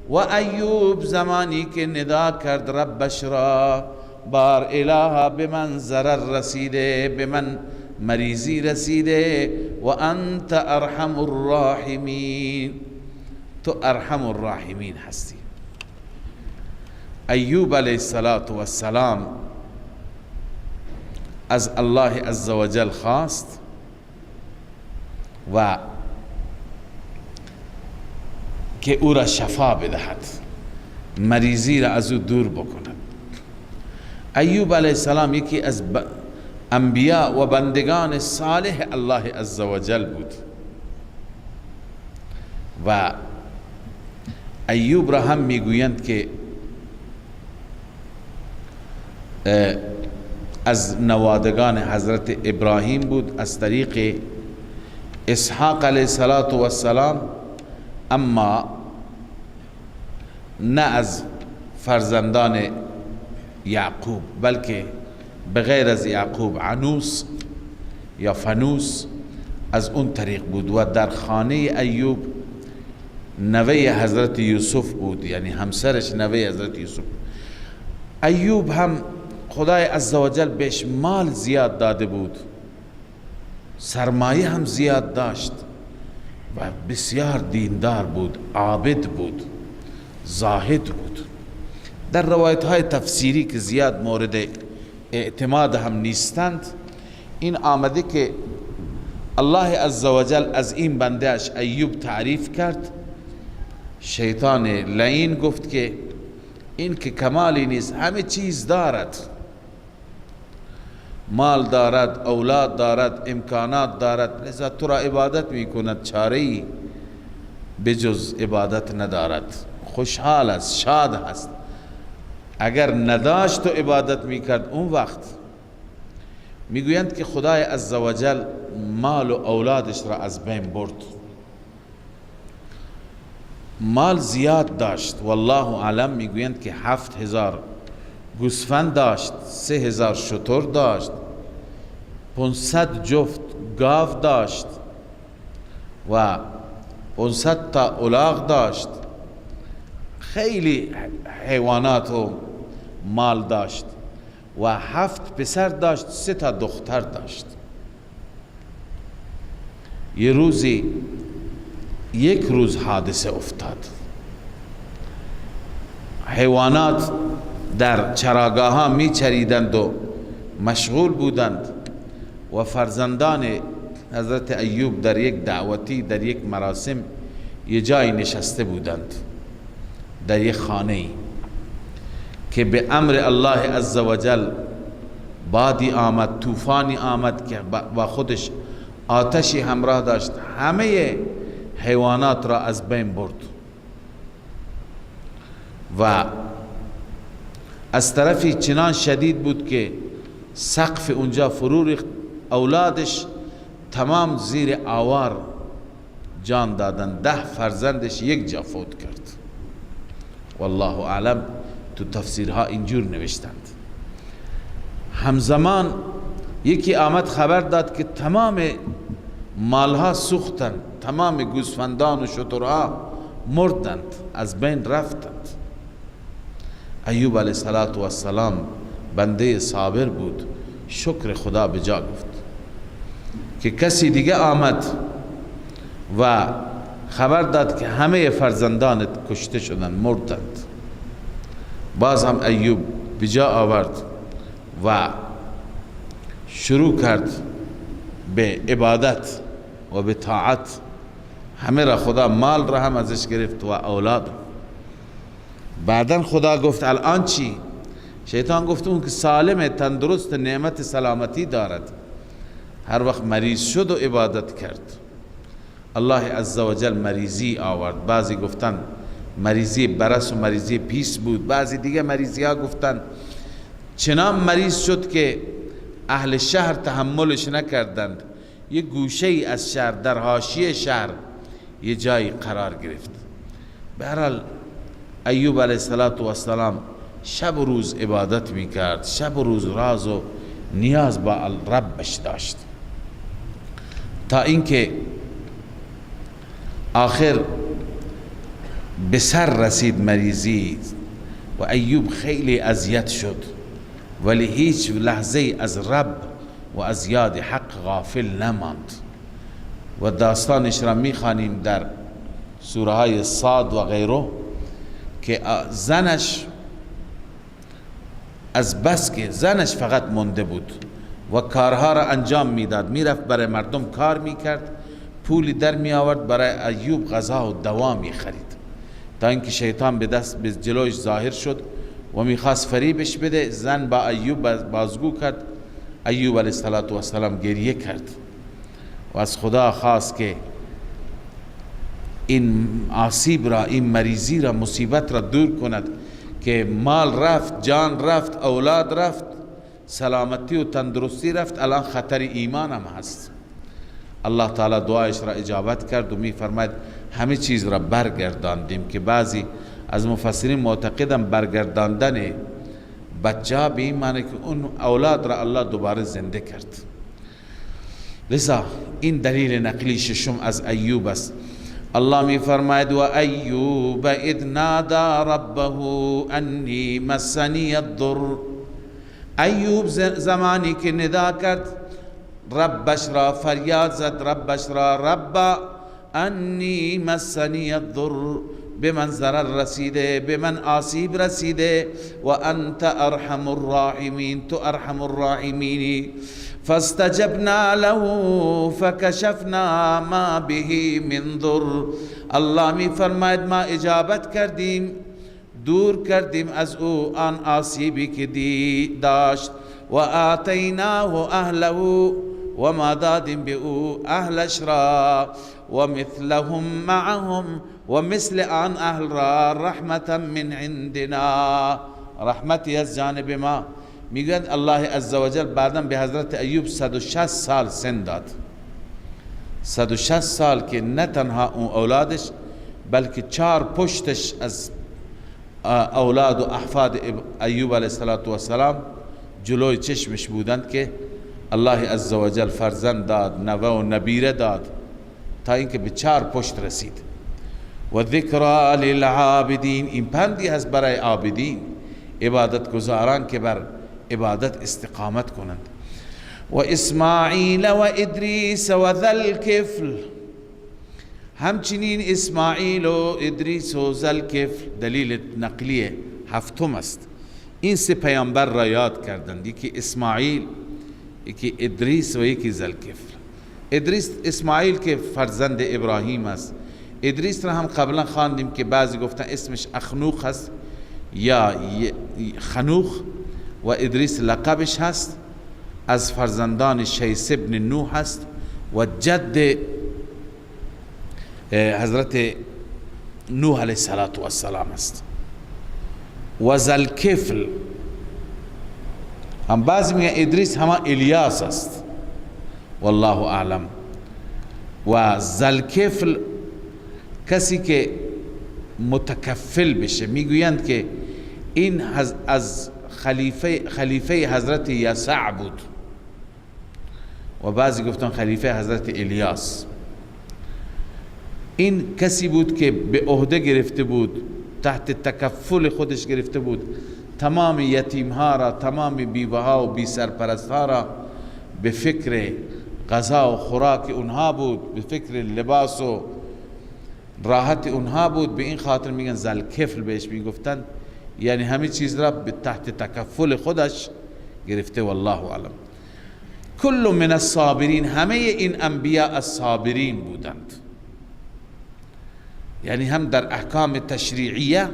و ایوب زمانی که ندا کرد ربش را، بار الها به من ضرر رسیده، به من مریضی رسیده، و انت ارحم الراحمین، تو ارحم الراحمین هستی. ایوب علیه السلام از الله عزوجل خواست و که او را شفا بدهد، مریضی را از او دور بکند. ایوب علیه السلام یکی از انبیاء و بندگان صالح الله عزوجل بود و ایوب را هم میگویند که از نوادگان حضرت ابراهیم بود از طریق اسحاق علیه السلام، اما نه از فرزندان یعقوب، بلکه بغیر از یعقوب عنوس یا فنوس از اون طریق بود و در خانه ایوب نوه حضرت یوسف بود، یعنی همسرش نوه حضرت یوسف. ایوب هم خدای عزوجل بهش مال زیاد داده بود، سرمایه هم زیاد داشت و بسیار دیندار بود، عابد بود، زاهد بود. در روایت های تفسیری که زیاد مورد اعتماد هم نیستند، این آمده که الله عزوجل از این بنده اش ایوب تعریف کرد. شیطان لعین گفت که این که کمالی نیست، همه چیز دارد، مال دارد، اولاد دارد، امکانات دارد، لذا تو را عبادت می کند، چاره‌ای بجز عبادت ندارد، خوشحال است، شاد است. اگر نداشت تو عبادت می کرد، اون وقت میگویند که خدای عزوجل مال و اولادش را از بین برد. مال زیاد داشت، والله اعلم، میگویند که 7000 گوسفند داشت، 3000 شتر داشت، 500 جفت گاو داشت و 500 تا الاغ داشت. خیلی حیوانات و مال داشت و 7 پسر داشت، 3 تا دختر داشت. یه روزی یک روز حادثه افتاد. حیوانات در چراگاه ها می چریدند و مشغول بودند و فرزندان حضرت ایوب در یک دعوتی، در یک مراسم یه جای نشسته بودند، در یک خانه که به امر الله عزوجل بادی آمد، طوفانی آمد که با خودش آتشی همراه داشت، همه حیوانات را از بین برد و از طرفی چنان شدید بود که سقف اونجا فرو ریخت. اولادش تمام زیر آوار جان دادن، 10 فرزندش یک جا فوت کرد. والله اعلم تو تفسیرها اینجور نوشتند. همزمان یکی آمد خبر داد که تمام مالها سوختند، تمام گوسفندان و شترها مردند، از بین رفتند. ایوب علیه السلام بنده صابر بود، شکر خدا به جا گفت که کسی دیگه آمد و خبر داد که همه فرزندانت کشته شدند، مردند. باز هم ایوب به جا آورد و شروع کرد به عبادت و به طاعت. همه را خدا مال را هم ازش گرفت و اولاد. بعدن خدا گفت الان چی؟ شیطان گفت اون که سالم، تندرست، نعمت سلامتی دارد، هر وقت مریض شد و عبادت کرد. الله عزوجل مریضی آورد. بعضی گفتن مریضی برس و مریضی پیس بود، بعضی دیگه مریضی ها گفتن چنان مریض شد که اهل شهر تحملش نکردند. یه گوشه ای از شهر، در حاشیه شهر یه جایی قرار گرفت. بهرحال ایوب علیه السلام شب و روز عبادت میکرد، شب و روز راز و نیاز با ربش داشت، تا اینکه آخر به سر رسید مریضی و ایوب خیلی اذیت شد، ولی هیچ لحظه از رب و از یاد حق غافل نماند. و داستانش را میخوانیم در سوره های صاد و غیره که زنش از بس که زنش فقط مونده بود و کارها را انجام میداد، میرفت برای مردم کار میکرد، پولی در می آورد، برای ایوب غذا و دوا می خرید، تا اینکه شیطان به جلوش ظاهر شد و میخواست فریبش بده. زن با ایوب بازگو کرد. ایوب علیه السلام گریه کرد و از خدا خواست که این آسیب را، این مریضی را، مصیبت را دور کند که مال رفت، جان رفت، اولاد رفت، سلامتی و تندرستی رفت، الان خطر ایمان هم هست. الله تعالی دعایش را اجابت کرد و می فرماید همه چیز را برگرداندیم، که بعضی از مفسرین معتقدن برگرداندن بچه ها به این معنی که اون اولاد را الله دوباره زنده کرد. لذا این دلیل نقلی ششم از ایوب است. الله می فرماید و ایوب اذ نادى ربه انی مسنی الضر. ایوب زمانی که ندا کرد ربش را، فریاد زد ربش را، رب انی مسنی الضر، به من ضرر رسیده، به من آسیب رسیده، و انت ارحم الراحمین، تو ارحم الراحمینی. فاستجبنا له فکشفنا ما به من ضر. الله می فرماید ما اجابت کردیم، دور کردیم از او آن آسیبی که داشت، و آتیناه اهله، و ما دادیم به او اهلش را، و مثلهم معهم، و مثل آن اهل را، رحمتا من عندنا، رحمتی از جانب ما. میگن الله عزوجل بعدا به حضرت ایوب 160 سال سن داد. 160 سال که نه تنها اون اولادش بلکه 4 پشتش از اولاد و احفاد ایوب علیه السلام جلوی چشمش بودند که الله عزوجل فرزند داد، نوه و نبیره داد، تا اینکه به 4 پشت رسید. و ذکرى للعابدین، این پندی هست برای عابدین، عبادت گزاران که بر عبادت استقامت کنند. و اسماعیل و ادریس و ذوالکفل، همچنین اسماعیل و ادریس و ذوالکفل دلیل نقلی هفتم است. این سه پیامبر را یاد کردند، یکی اسماعیل، یکی ادریس و یکی ذوالکفل. اسماعیل که فرزند ابراهیم است. ادریس را هم قبلا خواندیم که بعضی گفتن اسمش اخنوخ هست یا خنوخ، و ادریس لقبش هست، از فرزندان شیس ابن نوح هست و جد حضرت نوح علیه السلام است. و ذوالکفل هم بعضی میگن ادریس همه الیاس است، والله اعلم. و ذوالکفل کسی که متکفل بشه، میگویند که این از خلیفه حضرت یسع بود و بعضی گفتن خلیفه حضرت الیاس. این کسی بود که به عهده گرفته بود، تحت تکفل خودش گرفته بود تمام یتیم ها را، تمام بیوه ها و بی سرپرست ها را، به فکر غذا و خوراک اونها بود، به فکر لباس و راحت اونها بود. به این خاطر میگن ذوالکفل بهش میگفتن، یعنی همه چیز را به تحت تکفل خودش گرفته. والله اعلم. کل من الصابرین، همه این انبیاء الصابرین بودند، یعنی هم در احکام تشریعیه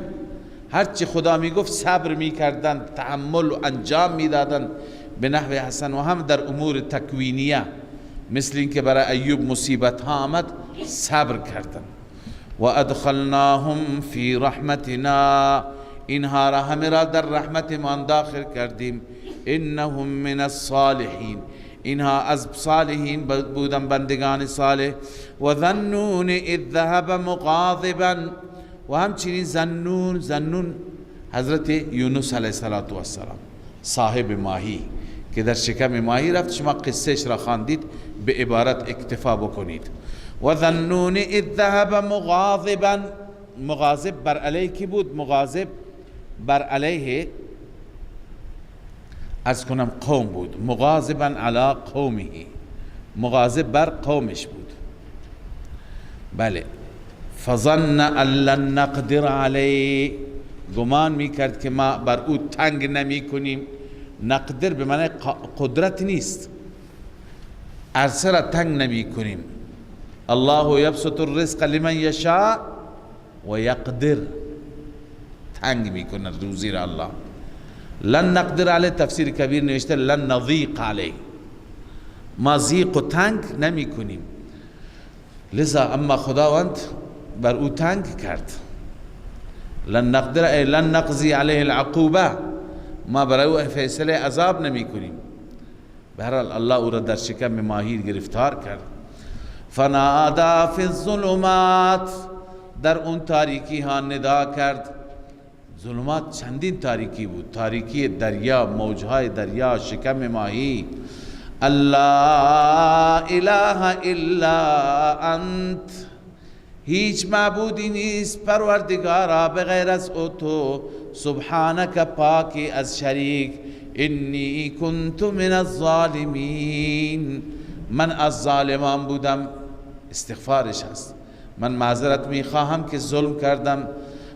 هرچی خدا میگفت صبر میکردند، تحمل و انجام میدادند به نحو حسن، و هم در امور تکوینیه مثل اینکه برای ایوب مصیبت ها آمد صبر کردند. و ادخلناهم فی رحمتنا، اینها را همه را در رحمت ما داخل کردیم. انهم من الصالحین، اینها از صالحین بودن، بندگان صالح. و ذنون اذ ذهب مغاضبا، و همچنین ذنون حضرت یونس علیه السلام صاحب ماهی که در شکم ماهی رفت، شما قصهش را خواندید، به عبارت اکتفا بکنید. و ذنون اذ ذهب مغاضبا، مغاضب بر علیه کی بود؟ مغاضب بر علیه از کنم قوم بود، مغاضبا علی قومه، مغاضب بر قومش بود. بله. فظن ان لن نقدر علیه، گمان میکرد که ما بر او تنگ نمی کنیم. نقدر به معنی قدرت نیست، عرصه را تنگ نمی کنیم. الله یبسط الرزق لمن یشاء و یقدر، تنگ می کند روزی را الله. لن نقدر علیه تفسیر کبیر نوشته لن نضیق علیه، ما ضیق و تنگ نمی کنیم. لذا اما خداوند بر او تنگ کرد. لن نقدر ای لن نقضی علیه العقوبه، ما برای او فیصله عذاب نمی کنیم. بهرحال الله او را در شکم ماهی گرفتار کرد. فنادا فی الظلمات، در اون تاریکی ها ندا کرد. ظلمات چندین تاریکی بود، تاریکی دریا، موجهای دریا، شکم ماهی. الله اله الا انت، هیچ معبودی نیست پروردگارا بغیر از تو، سبحانک پاکی از شریک، انی کنت من الظالمین، من از ظالمان بودم. استغفارش هست، من معذرت میخواهم که ظلم کردم.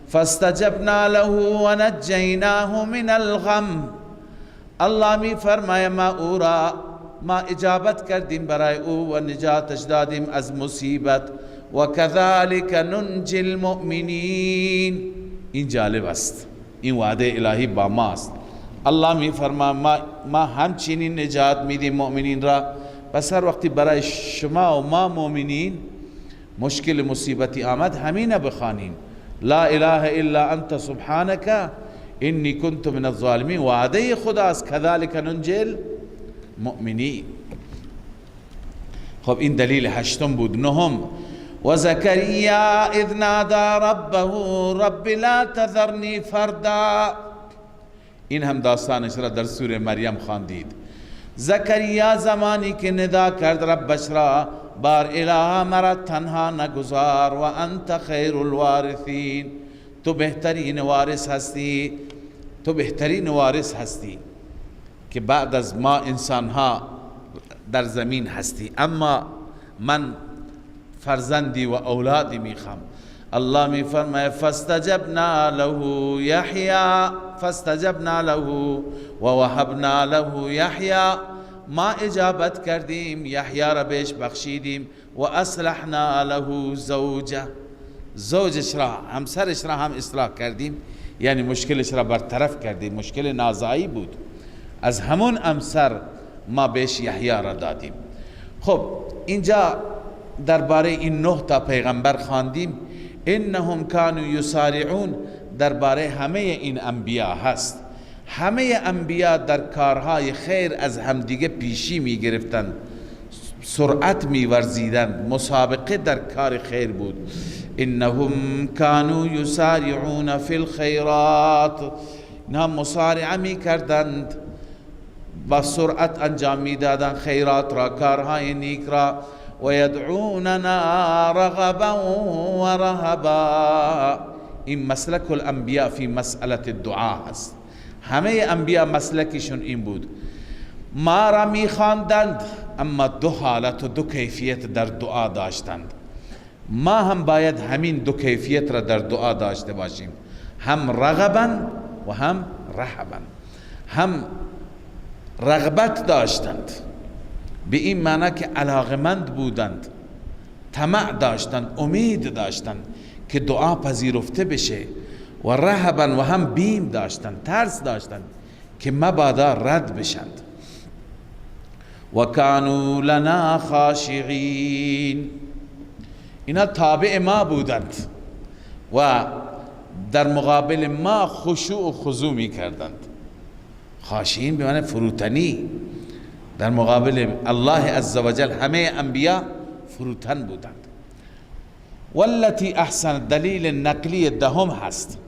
فاستجبنا له و نجیناه من الغم، الله می فرماید ما او را ما اجابت کردیم برای او و نجاتش دادیم از مصیبت. و کذالک ننجی المؤمنین، این جالب است، این وعده الهی با ماست. الله می فرماید ما همچنین نجات میدیم مؤمنین را. پس هر وقتی برای شما و ما مؤمنین مشکل مصیبتی آمد، همین بخوانیم لا اله الا انت سبحانک انی کنت من الظالمین. وعده خداست کذالک ننجی المؤمنین. خب این دلیل هشتم بود. نهم و زکریا اذ نادى ربه رب لا تذرنی فردا، این هم داستانش را در سوره مریم خواندید. زکریا زمانی که ندا کرد ربش را، بار الها مرا تنها نگذار و انت خیر الوارثین، تو بهترین وارث هستی، تو بهترین وارث هستی که بعد از ما انسان ها در زمین هستی، اما من فرزندی و اولادی میخوام. الله می فرماید فاستجبنا له یحیی، فاستجبنا له و وهبنا له یحیی، ما اجابت کردیم یحیی را بهش بخشیدیم و اصلحنا له زوجه، زوجش را همسرش را هم اصلاح کردیم، یعنی مشکلش را برطرف کردیم، مشکل نازایی بود، از همون همسر ما بهش یحیی را دادیم. خب اینجا درباره این 9 تا پیغمبر خواندیم. انهم كانوا یسارعون درباره همه این انبیا هست. همه انبیا در کارهای خیر از همدیگه پیشی می گرفتند، سرعت می ورزیدند، مسابقه در کار خیر بود. انهم كانوا یسارعون فی الخیرات، اینها مسارعه می کردند، با سرعت انجام می دادند خیرات را، کارهای نیک را. و یدعوننا رغبا و رهبا، این مسلک الانبیاء فی مسئله الدعا هست. همه انبیا مسلکشون این بود، ما را می خواندند اما 2 حالت و 2 کیفیت در دعا داشتند. ما هم باید همین 2 کیفیت را در دعا داشته باشیم، هم رغبا و هم رهبا. هم رغبت داشتند به این معنی که علاقمند بودند، طمع داشتند، امید داشتند که دعا پذیرفته بشه، و رهبا و هم بیم داشتند، ترس داشتند که مبادا رد بشند. و کانوا لنا خاشعین، اینا تابع ما بودند و در مقابل ما خشوع و خضوع می کردند. خاشعین به معنی فروتنی، در مقابل الله عزوجل همه انبیا فروتن بودند. والتی احسن، دلیل نقلی دهم هست.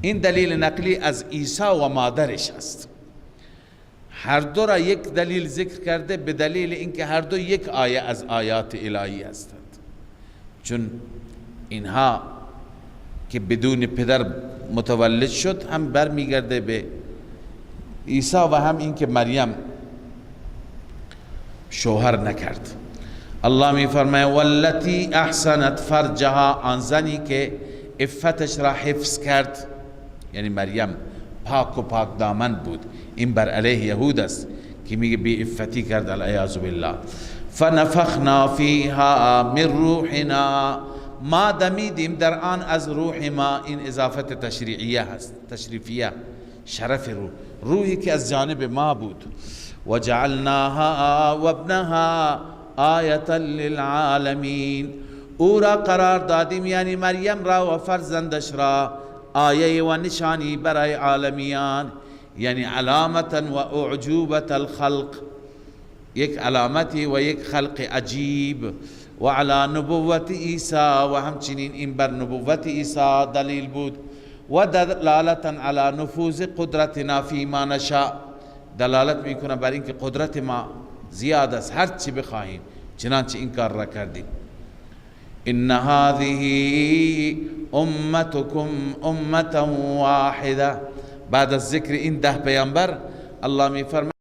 این دلیل نقلی از عیسی و مادرش هست. هر دو را یک دلیل ذکر کرده به دلیل اینکه هر دو یک آیه از آیات الهی هستند، چون اینها که بدون پدر متولد شد هم برمیگرده به عیسی و هم اینکه مریم شوهر نکرد. الله می فرماید والتی احسنت فرجها، آن زنی که عفتش را حفظ کرد، یعنی مریم پاک و پاک دامن بود. این بر علیه یهود است که میگه بی عفتی کرد العیاذ بالله. فنفخنا فیها من روحنا، ما دمیدیم در آن از روح ما. این اضافت تشریعیه هست، تشریفیه، شرف روح، روحی که از جانب ما بود. وجعلناها وابنها آیة للعالمین، او را قرار دادیم یعنی مریم را و فرزندش را آیه و نشانی برای عالمیان، یعنی علامتا و اعجوبة الخلق، یک علامتی و یک خلق عجیب. و علی نبوت عیسی، و همچنین این بر نبوت عیسی دلیل بود. و دلالتا علی نفوذ قدرتنا فی ما نشاء، دلالت میکنه بر اینکه قدرت ما زیاد است، هر چی بخواهیم، چنانچه این کار را کردیم. ان هذه امتکم امه واحده، بعد از ذکر این 10 پیامبر الله میفرماید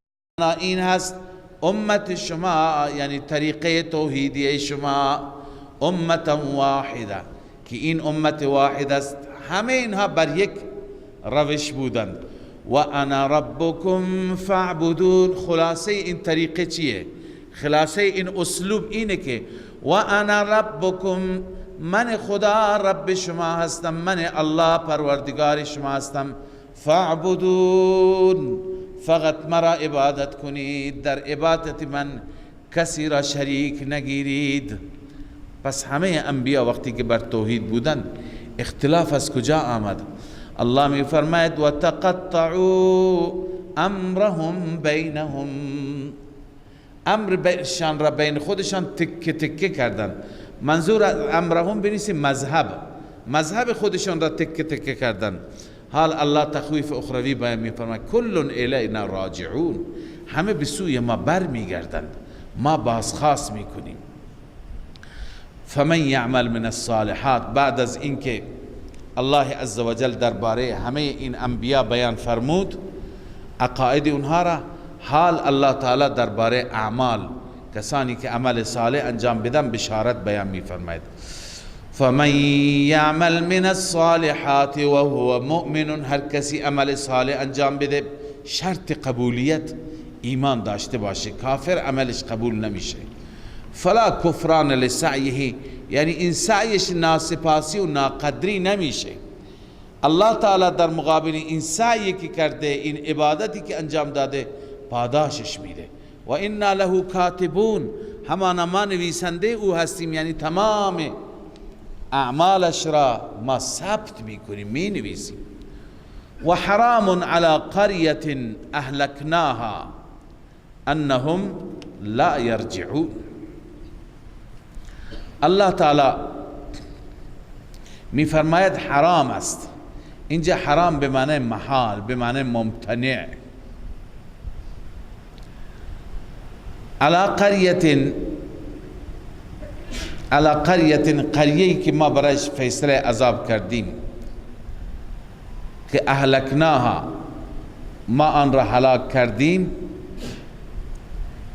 این هست امت شما، یعنی طریقه توحیدی شما، امه واحده، که این امت واحد است، همه اینها بر یک روش بودند. و انا ربکم فاعبدون، خلاصه این طریقه چیه؟ خلاصه این اسلوب اینه که و انا ربکم، من خدا رب شما هستم، من الله پروردگار شما هستم. فاعبدون، فقط مرا عبادت کنید، در عبادت من کسی را شریک نگیرید. پس همه انبیا وقتی که بر توحید بودن، اختلاف از کجا آمد؟ الله می فرماید و تقطعوا امرهم بینهم، امرشان را بین خودشان تکه تکه کردن. منظور امرهم بنویسیم مذهب خودشان را تکه تکه کردن. حال الله تخویف اخروی بیان می فرماید کل الینا راجعون، همه به سوی ما بر می گردند، ما بازخواست می کنیم. فمن یعمل من الصالحات، بعد از اینکه الله عزوجل درباره همه این انبیا بیان فرمود عقاید اونها را، حال الله تعالی درباره اعمال کسانی که عمل صالح انجام بدن بشارت بیان میفرماید. فمن یعمل من الصالحات و هو مؤمن، هر کسی عمل صالح انجام بده، شرط قبولیت ایمان داشته باشه، کافر عملش قبول نمیشه. فلا کفران لسعیه، یعنی این سعیش ناسپاسی و ناقدری نمیشه. الله تعالی در مقابل این سعی که کرده، این عبادتی که انجام داده پاداشش میده. و انا له کاتبون، همان ما نویسنده او هستیم، یعنی تمام اعمالش را ما ثبت میکنیم، می نویسیم. و حرام علی قریة اهلکناها انهم لا یرجعون. الله تعالی می فرماید حرام است. اینجا حرام به معنی محال، به معنی ممتنع. علی قریة، قریه‌ای که ما برایش فیصله عذاب کردیم، که اهلکناها، ما آن را هلاک کردیم،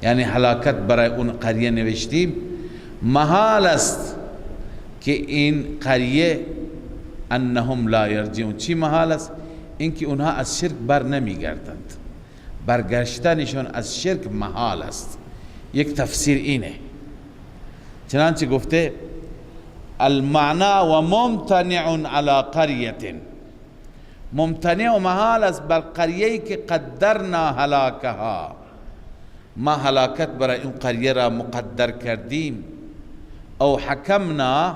یعنی هلاکت برای اون قریه نوشتیم. محال است که این قریه انهم لا یرجعون. چی محال است؟ اینکه اونها از شرک بر نمیگردند، برگشتنشون از شرک محال است. یک تفسیر اینه، چنانچه گفته المعنا و ممتنع علی قریة، ممتنع و محال است بر قریه‌ای که قدرنا هلاکها، ما هلاکت برای این قریه را مقدر کردیم. او حکمنا،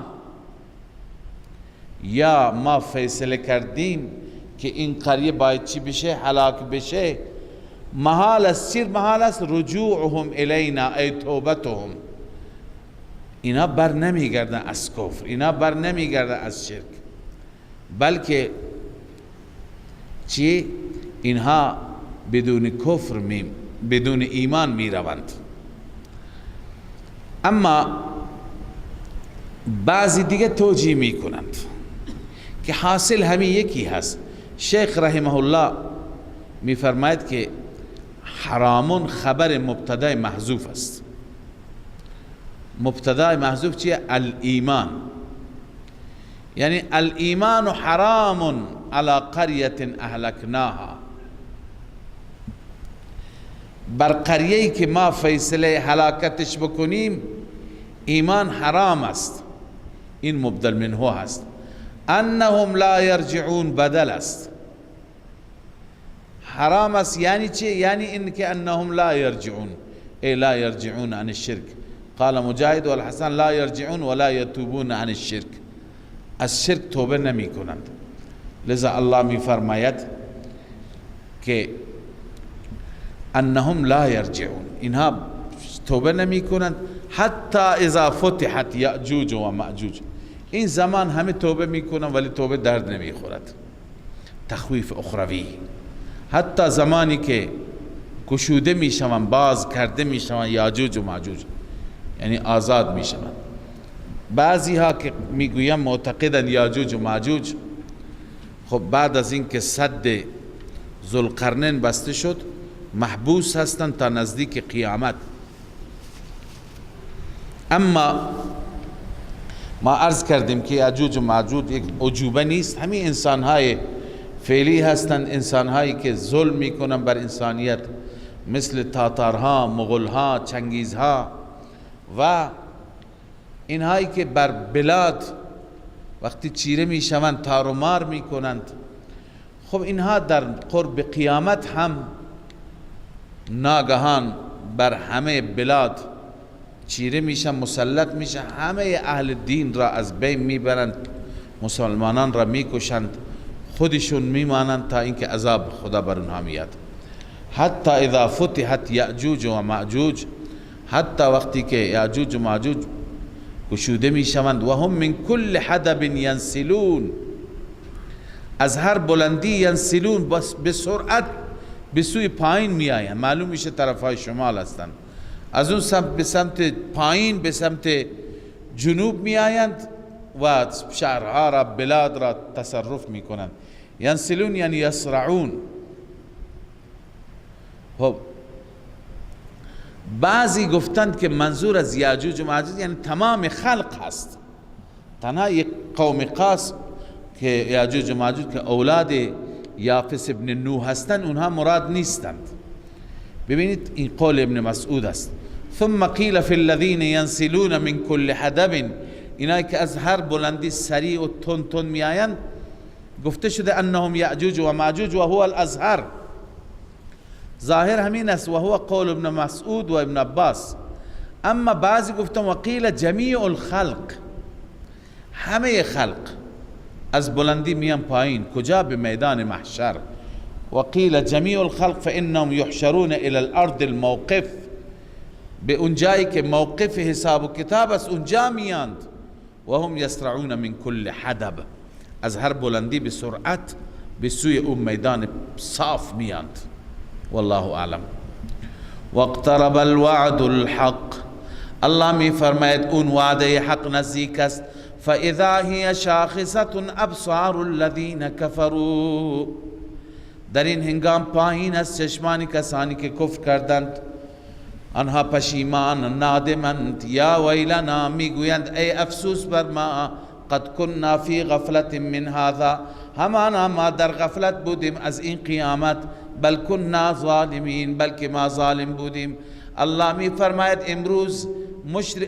یا ما فیصله کردیم که این قریه باید چی بشه؟ هلاک بشه. محال است، چیر محال است؟ رجوعهم الینا، ای توبتهم، اینا بر نمیگردن از کفر، اینا بر نمیگردن از شرک، بلکه چی؟ اینها بدون کفر بدون ایمان می روند. اما بعضی دیگه توجیه می کنند که حاصل همین یکی هست. شیخ رحمه الله می فرماید که حرامون خبر مبتدا محذوف است. مبتدا محذوف چیه؟ الایمان، یعنی الایمان حرام علی قریة اهلکناها، بر قریه‌ای که ما فیصله هلاکتش بکنیم ایمان حرام است. این مبدل منه هست. انهم لا یرجعون بدل است. حرام است یعنی چه؟ یعنی این که انهم لا یرجعون، ای لا یرجعون عن الشرک. قال مجاهد والحسن لا یرجعون ولا یتوبون عن الشرک، از شرک توبه نمی کنند. لذا الله می فرماید که انهم لا یرجعون، اینها توبه نمی کنند حتی اذا فتحت یأجوج و مأجوج. این زمان همه توبه می کنند ولی توبه درد نمی خورد. تخویف اخروی. حتی زمانی که گشوده می شوند، باز کرده می شوند یاجوج و ماجوج، یعنی آزاد می شوند. بعضی ها که می گویند معتقدند یاجوج و ماجوج، خب بعد از این که سد ذوالقرنین بسته شد محبوس هستند تا نزدیک قیامت. اما ما عرض کردیم که یاجوج و ماجوج یک عجوبه نیست، همین انسانهای فعلی هستند، انسانهایی که ظلم میکنن بر انسانیت، مثل تاتارها، مغولها، چنگیزها و اینهایی که بر بلاد وقتی چیره میشوند تار و مار میکنند. خب اینها در قرب قیامت هم ناگهان بر همه بلاد چیره میشن، مسلط میشن، همه اهل دین را از بین میبرند، مسلمانان را میکشند، خودشون میمانند تا اینکه عذاب خدا بر اونها میاد. حتی اذا فتحت یأجوج و مأجوج، حتی وقتی که یأجوج و مأجوج گشوده میشوند، و هم من کل حدب ینسلون، از هر بلندی ینسلون، بس به سرعت به سوی پایین میآیند. معلوم میشه طرفهای شمال هستند، از اون سمت به سمت پایین به سمت جنوب می آیند و شهرها را بلاد را تصرف می کنند. ینسلون یعنی یسرعون. خب بعضی گفتند که منظور از یاجوج و ماجوج یعنی تمام خلق هست، تنها یک قوم خاص که یاجوج و ماجوج که اولاد یافس ابن نوح هستند اونها مراد نیستند. ببینید این قول ابن مسعود است. ثم قیل فی الذین ینسلون من کل حدب، اینایی که از هر بلندی سریع و تون تون می آیند گفته شده انهم یاجوج و ماجوج و هو الازهر. ظاهر همین است و هو قول ابن مسعود و ابن عباس. اما بعضی گفتن وقیل جمیع الخلق، همه خلق از بلندی میان پایین. کجا؟ به میدان محشر. وقیل جمیع الخلق فانهم یحشرون الى الارض الموقف، به اون جایی که موقف حساب و کتاب است اونجا میاند. و هم یسرعون من کل حدب، از هر بلندی به سرعت به سوی اون میدان صاف میاند. والله اعلم. واقترب الوعد الحق، الله می فرماید اون وعده حق نزدیک است. فاذا هی شاخصه ابصار الذین کفروا، در این هنگام پایین است چشمان کسانی که کفر کردند. آنها پشیمان نادمند. یا ویلنا، میگویند ای افسوس بر ما، قد كنا فی غفلت من هذا، همانا ما در غفلت بودیم از این قیامت. بل كنا ظالمین، بلکه ما ظالم بودیم. الله می فرماید امروز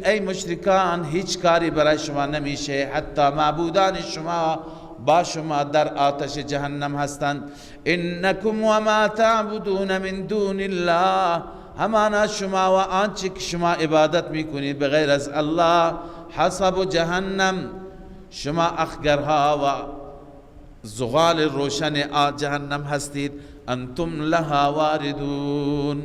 ای مشرکان هیچ کاری برای شما نمیشه، حتی معبودان شما با شما در آتش جهنم هستند. انکم و ما تعبدون من دون الله، همانا شما و آنچه که شما عبادت میکنید بغیر از الله، حسب جهنم، شما اخگرها و زغال روشن جهنم هستید. انتم لها واردون،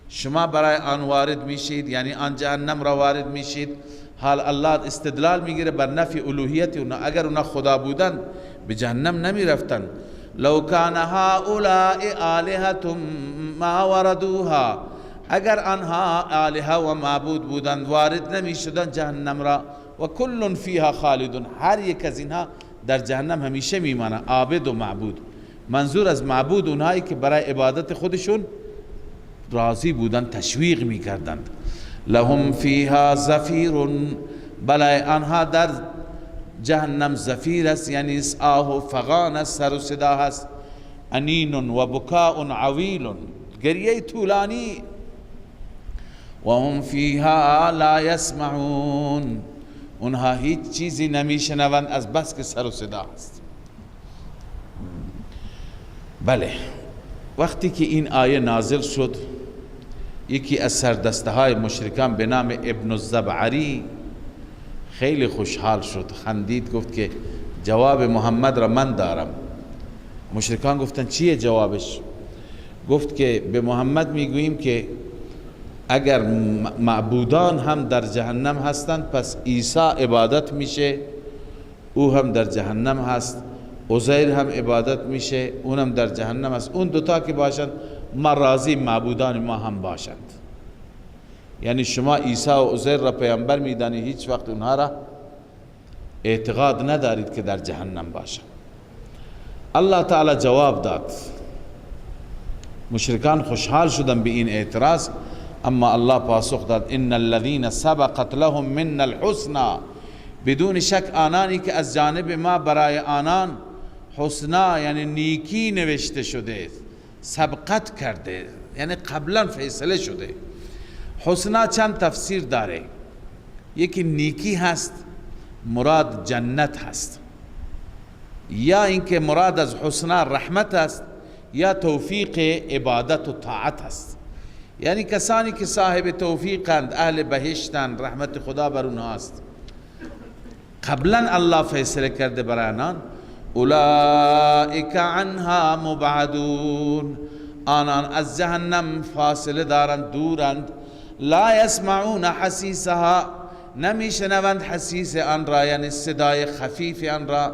شما برای آن وارد میشید، یعنی آن جهنم را وارد میشید. حال الله استدلال میگیره بر نفی الوهیت اونا. اگر اونا خدا بودن به جهنم نمی رفتن. لو کان هؤلاء آلهة ما وردوها، اگر آنها آلهه و معبود بودند وارد نمی شدن جهنم را. و کل فیها خالدون، هر یک از اینها در جهنم همیشه میمانه. عابد و معبود، منظور از معبود اونهایی که برای عبادت خودشون راضی بودن، تشویق میکردند. لهم فیها زفیر، بلای آنها در جهنم زفیر است، یعنی آه و فغان است، سر و صدا هست. انین و بکاء عویل، گریه طولانی. و هم فیها لا یسمعون، اونها هیچ چیزی نمیشنوند از بس که سر و صدا است. بله، وقتی که این آیه نازل شد یکی از سردسته های مشرکان به نام ابن الزبعری خیلی خوشحال شد، خندید، گفت که جواب محمد را من دارم. مشرکان گفتن چیه جوابش؟ گفت که به محمد میگوییم که اگر معبودان هم در جهنم هستند پس عیسی عبادت میشه، او هم در جهنم هست. عزیر هم عبادت میشه، اونم در جهنم است. اون دوتا که باشند ما راضی معبودان ما هم باشند. یعنی شما عیسی و عزیر را پیامبر میدانی، هیچ وقت اونها را اعتقاد ندارید که در جهنم باشند. الله تعالی جواب داد. مشرکان خوشحال شدن به این اعتراض، اما الله پاسخ داد ان الذين سبقت لهم من الحسنى، بدون شک آنانی که از جانب ما برای آنان حسنا یعنی نیکی نوشته شده، سبقت کرده یعنی قبلا فیصله شده. حسنا چند تفسیر داره. یکی نیکی هست، مراد جنت هست، یا اینکه مراد از حسنا رحمت است، یا توفیق عبادت و طاعت است. یعنی کسانی که صاحب توفیقند، اهل بهشتند، رحمت خدا بر اونها است. قبلا الله فیصله کرده برای آنان. اولئک عنها مبعدون، آنان از جهنم فاصله دارند، دورند. لا یسمعون حسیسها، نمیشنوند حسیس آن را، یعنی صدای خفیف آن را.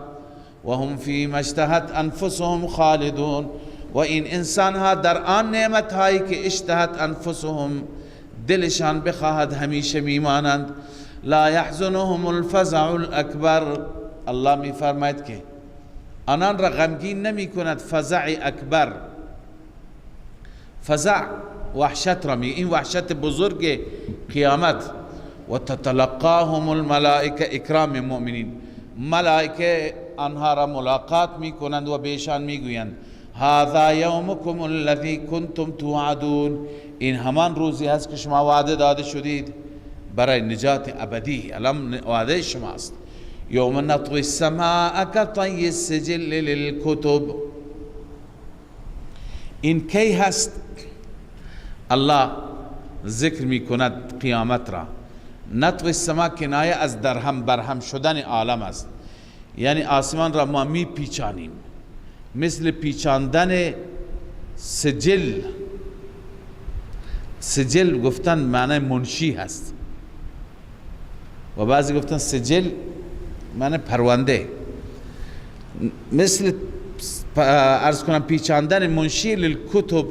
و هم فیما اشتهت انفسهم خالدون، و این انسان ها در آن نعمت هایی که اشتهت انفسهم، دلشان بخواهد، همیشه میمانند. لا يحزنهم الفزع الاکبر. الله می فرماید که آنان را غمگین نمی کند فزع اکبر. فزع وحشت را می، این وحشت بزرگ قیامت. و تتلقاهم الملائکه، اکرام مؤمنین، ملائکه آنها را ملاقات می کنند و بهشان می گویند هذا یومکم الذی کنتم توعدون، این همان روزی هست که شما وعده داده شدید برای نجات ابدی، الان وعده شماست. یوم نطوی السماء کطی السجل للکتب. این کی هست؟ الله ذکر می کند قیامت را. نطوی السماء کنایه از درهم برهم شدن عالم است، یعنی آسمان را ما می پیچانیم، مثل پیچاندن سجل. سجل گفتن معنی منشی هست و بعضی گفتن سجل معنی پرونده، مثل عرض کنم پیچاندن منشی للکتب،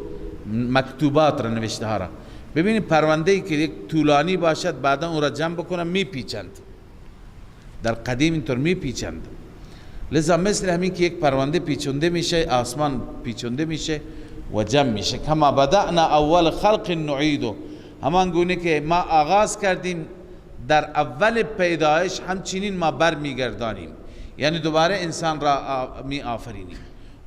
مکتوبات را نوشته ها را. ببینید پرونده ای که یک طولانی باشد بعدا اون را جمع بکنن می پیچند، در قدیم اینطور می پیچند. لذا مثل همین که یک پرونده پیچونده میشه، آسمان پیچونده میشه و جمع میشه. کما بدأنا اول خلق نعیدو، همان گونه که ما آغاز کردیم در اول پیدایش همچنین ما بر میگردانیم، یعنی دوباره انسان را می آفرینیم.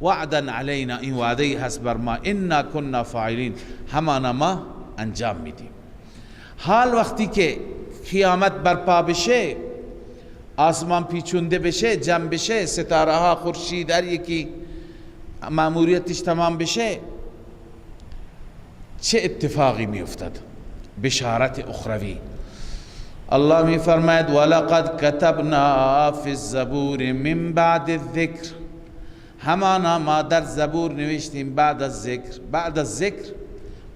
وعدا علینا، این وعده هست بر ما، انا کنا فاعلین، همانا ما انجام میدیم. حال وقتی که قیامت برپا بشه، آسمان پیچونده بشه، جمع بشه، ستاره ها خورشید هر یکی مأموریتش تمام بشه، چه اتفاقی می افتد؟ بشارت اخروی. الله می فرماید ولقد كتبنا فی الزبور من بعد الذکر، همانا ما در زبور نوشتیم بعد از ذکر. بعد از ذکر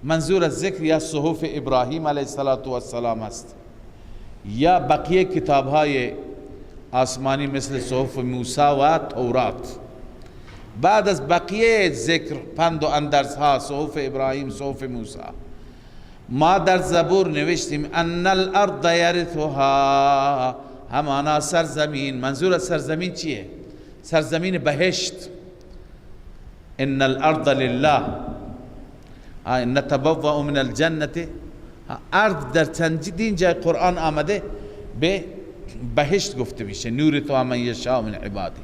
منظور از ذکر یا صحف ابراهیم علیه السلام است یا بقیه کتاب های آسمانی مثل صحف موسی و تورات. بعد از بقیه ذکر پند و اندرس ها، صحف ابراهیم، صحف موسی، ما در زبور نوشتیم ان الارض یرثها، همانا سرزمین. منظور از سرزمین چیه؟ سرزمین بهشت. ان الارض لله نتبوأ من الجنة. ارض در چندین جای قرآن آمده به بهشت گفته میشه. نورثها من یشاء من عبادی،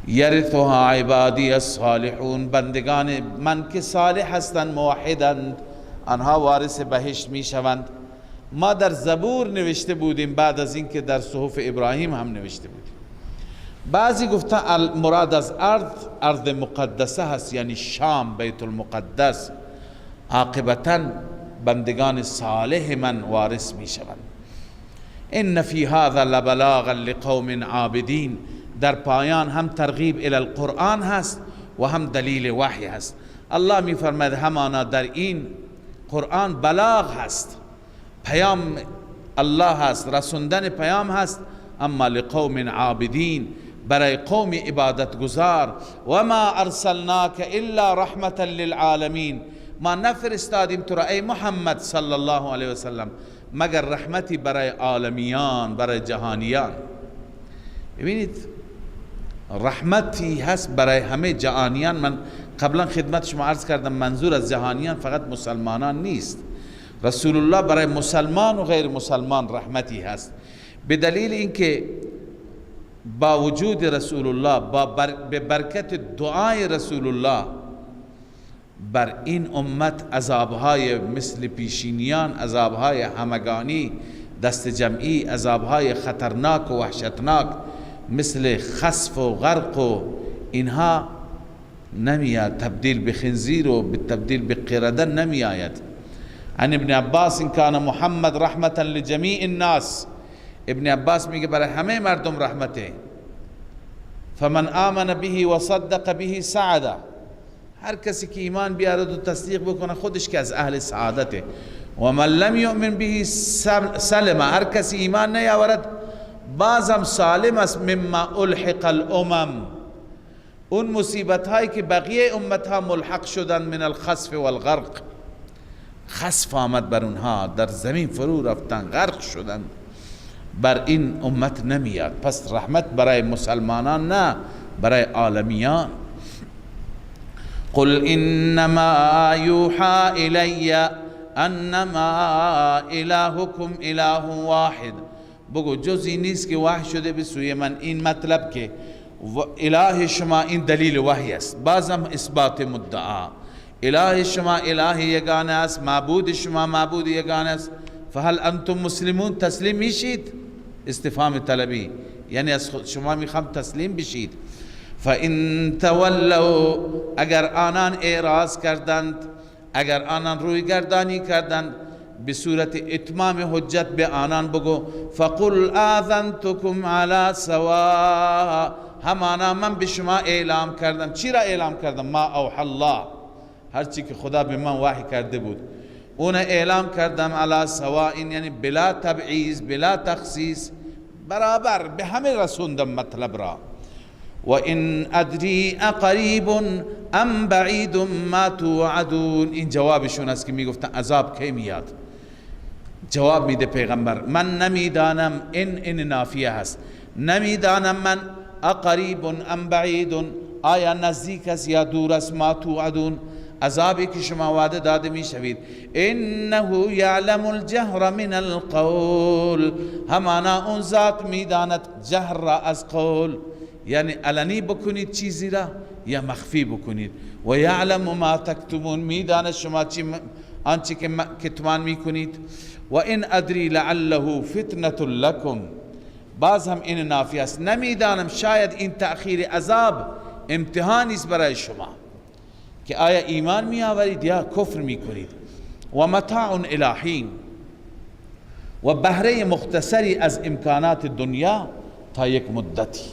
یرثها عبادی الصالحون، بندگان من که صالح هستند، موحدند، آنها وارث بهشت میشوند. ما در زبور نوشته بودیم بعد از اینکه در صحف ابراهیم هم نوشته بودیم. بعضی گفتن مراد از ارض مقدسه هست، یعنی شام، بیت المقدس. عاقبتاً بندگان صالح من وارث می شوند. ان فی هذا لبلاغا لقوم عابدین، در پایان هم ترغیب الی القرآن هست و هم دلیل وحی هست. الله می فرماید همانا در این قرآن بلاغ هست، پیام الله هست، رسوندن پیام هست، اما لقوم عابدین، برای قوم عبادت گزار. و ما ارسلناک الا رحمتا للعالمین، ما نفرستادیم تو را ای محمد صلی الله علیه وسلم مگر رحمتی برای عالمیان، برای جهانیان. ببینید رحمتی هست برای همه جهانیان. من قبلا خدمت شما عرض کردم منظور از جهانیان فقط مسلمانان نیست. رسول الله برای مسلمان و غیر مسلمان رحمتی هست، به دلیل اینکه با وجود رسول الله، به برکت دعای رسول الله بر این امت عذابهای مثل پیشینیان، عذابهای همگانی دست جمعی، عذابهای خطرناک و وحشتناک مثل خسف و غرق و اینها نمیاد، تبدیل به خنزیر و تبدیل به قرده نمی آید. عن ابن عباس ان کان محمد رحمتا لجمیع الناس، ابن عباس میگه برای همه مردم رحمته. فمن آمن به و صدق به سعده، هر کسی که ایمان بیارد و تصدیق بکنه خودش که از اهل سعادته. و من لم یؤمن به سلم، هر کسی ایمان نیاورد بازم سالم است. مما الحق الامم، اون مصیبت هایی که بقیه امت ها ملحق شدن، من الخسف والغرق، خسف آمد بر اونها، در زمین فرو رفتن، غرق شدن. بر این امت نمیاد. پس رحمت برای مسلمانان نه، برای عالمیان. قل انما یوحى الی انما الهکم اله واحد، بگو جزی نیست که وحی شده به سوی من. این مطلب که اله شما این دلیل وحی است. بازم اثبات مدعا، اله شما اله یگانه است، معبود شما معبود یگانه است. فهل انتم مسلمون، تسلیم میشید؟ استفهام طلبی، یعنی از شما میخوام تسلیم بشید. فان تولوا، اگر آنان اعراض کردند، اگر آنان روی گردانی کردند، به صورت اتمام حجت به آنان بگو فقل آذنتکم علی سواء، همانا من به شما اعلام کردم. چی را اعلام کردم؟ ما اوحى الله، هرچی که خدا به من وحی کرده بود اون اعلام کردم. علی سواء یعنی بلا تبعیض، بلا تخصیص، برابر به همه رسوندم مطلب را. و ان ادری اقریب ام بعید ما توعدون، این جوابشون است که میگفتن عذاب کی میاد. جواب میده پیغمبر من نمیدانم، این نافیه هست، نمیدانم من اقریب ام بعید، آیا نزدیک است یا دور است، ما توعدون، عذابی که شما وعده داده میشوید. انه یعلم الجهر من القول، همانا اون ذات میداند جهر را از قول، یعنی علنی بکنید چیزی را یا مخفی بکنید. و یعلم ما تکتمون، میداند شما آنچه که کتمان میکنید. و این ادری لعله فتنة لکم، باز هم این نافی است، نمیدانم شاید این تأخیر عذاب امتحانی است برای شما که آیا ایمان می آورید یا کفر می کنید. و متاع الی حین، و بهره مختصری از امکانات دنیا تا یک مدتی.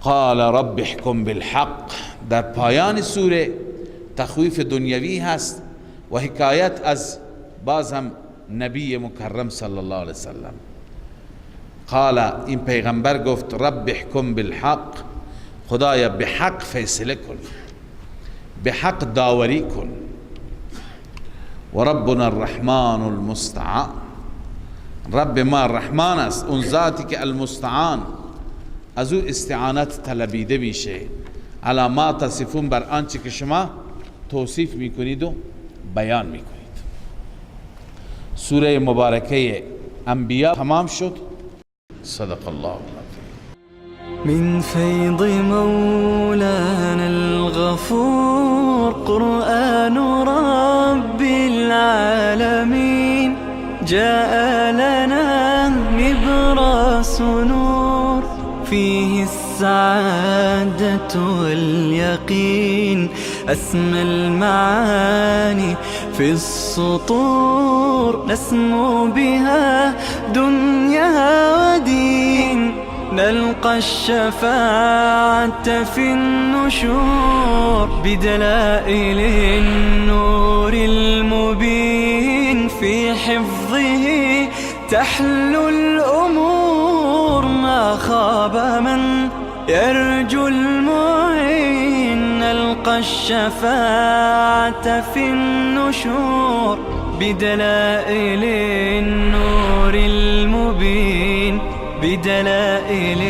قال رب احکم بالحق، در پایان سوره تخویف دنیوی هست و حکایت از باز هم نبی مکرم صلی الله علیه وسلم. قال، این پیغمبر گفت رب احکم بالحق، خدایا به حق فیصله کن، به حق داوری کن. و ربنا الرحمن المستعان، رب ما رحمان است، اون ذاتی که المستعان از او استعانت طلبیده میشه. علامات تصفون بر آنچه که شما توصیف میکنید و بیان میکنید. سوره مبارکه انبیاء تمام شد. صدق الله العظیم. من فيض مولانا الغفور قرآن رب العالمين، جاء لنا نبراس نور فيه السعادة واليقين، أسمى المعاني في السطور نسمو بها دنيا ودين، نلقى الشفاعة في النشور بدلائل النور المبين، في حفظه تحلو الأمور، ما خاب من يرجو المعين، نلقى الشفاعة في النشور بدلائل النور المبين، بدلائل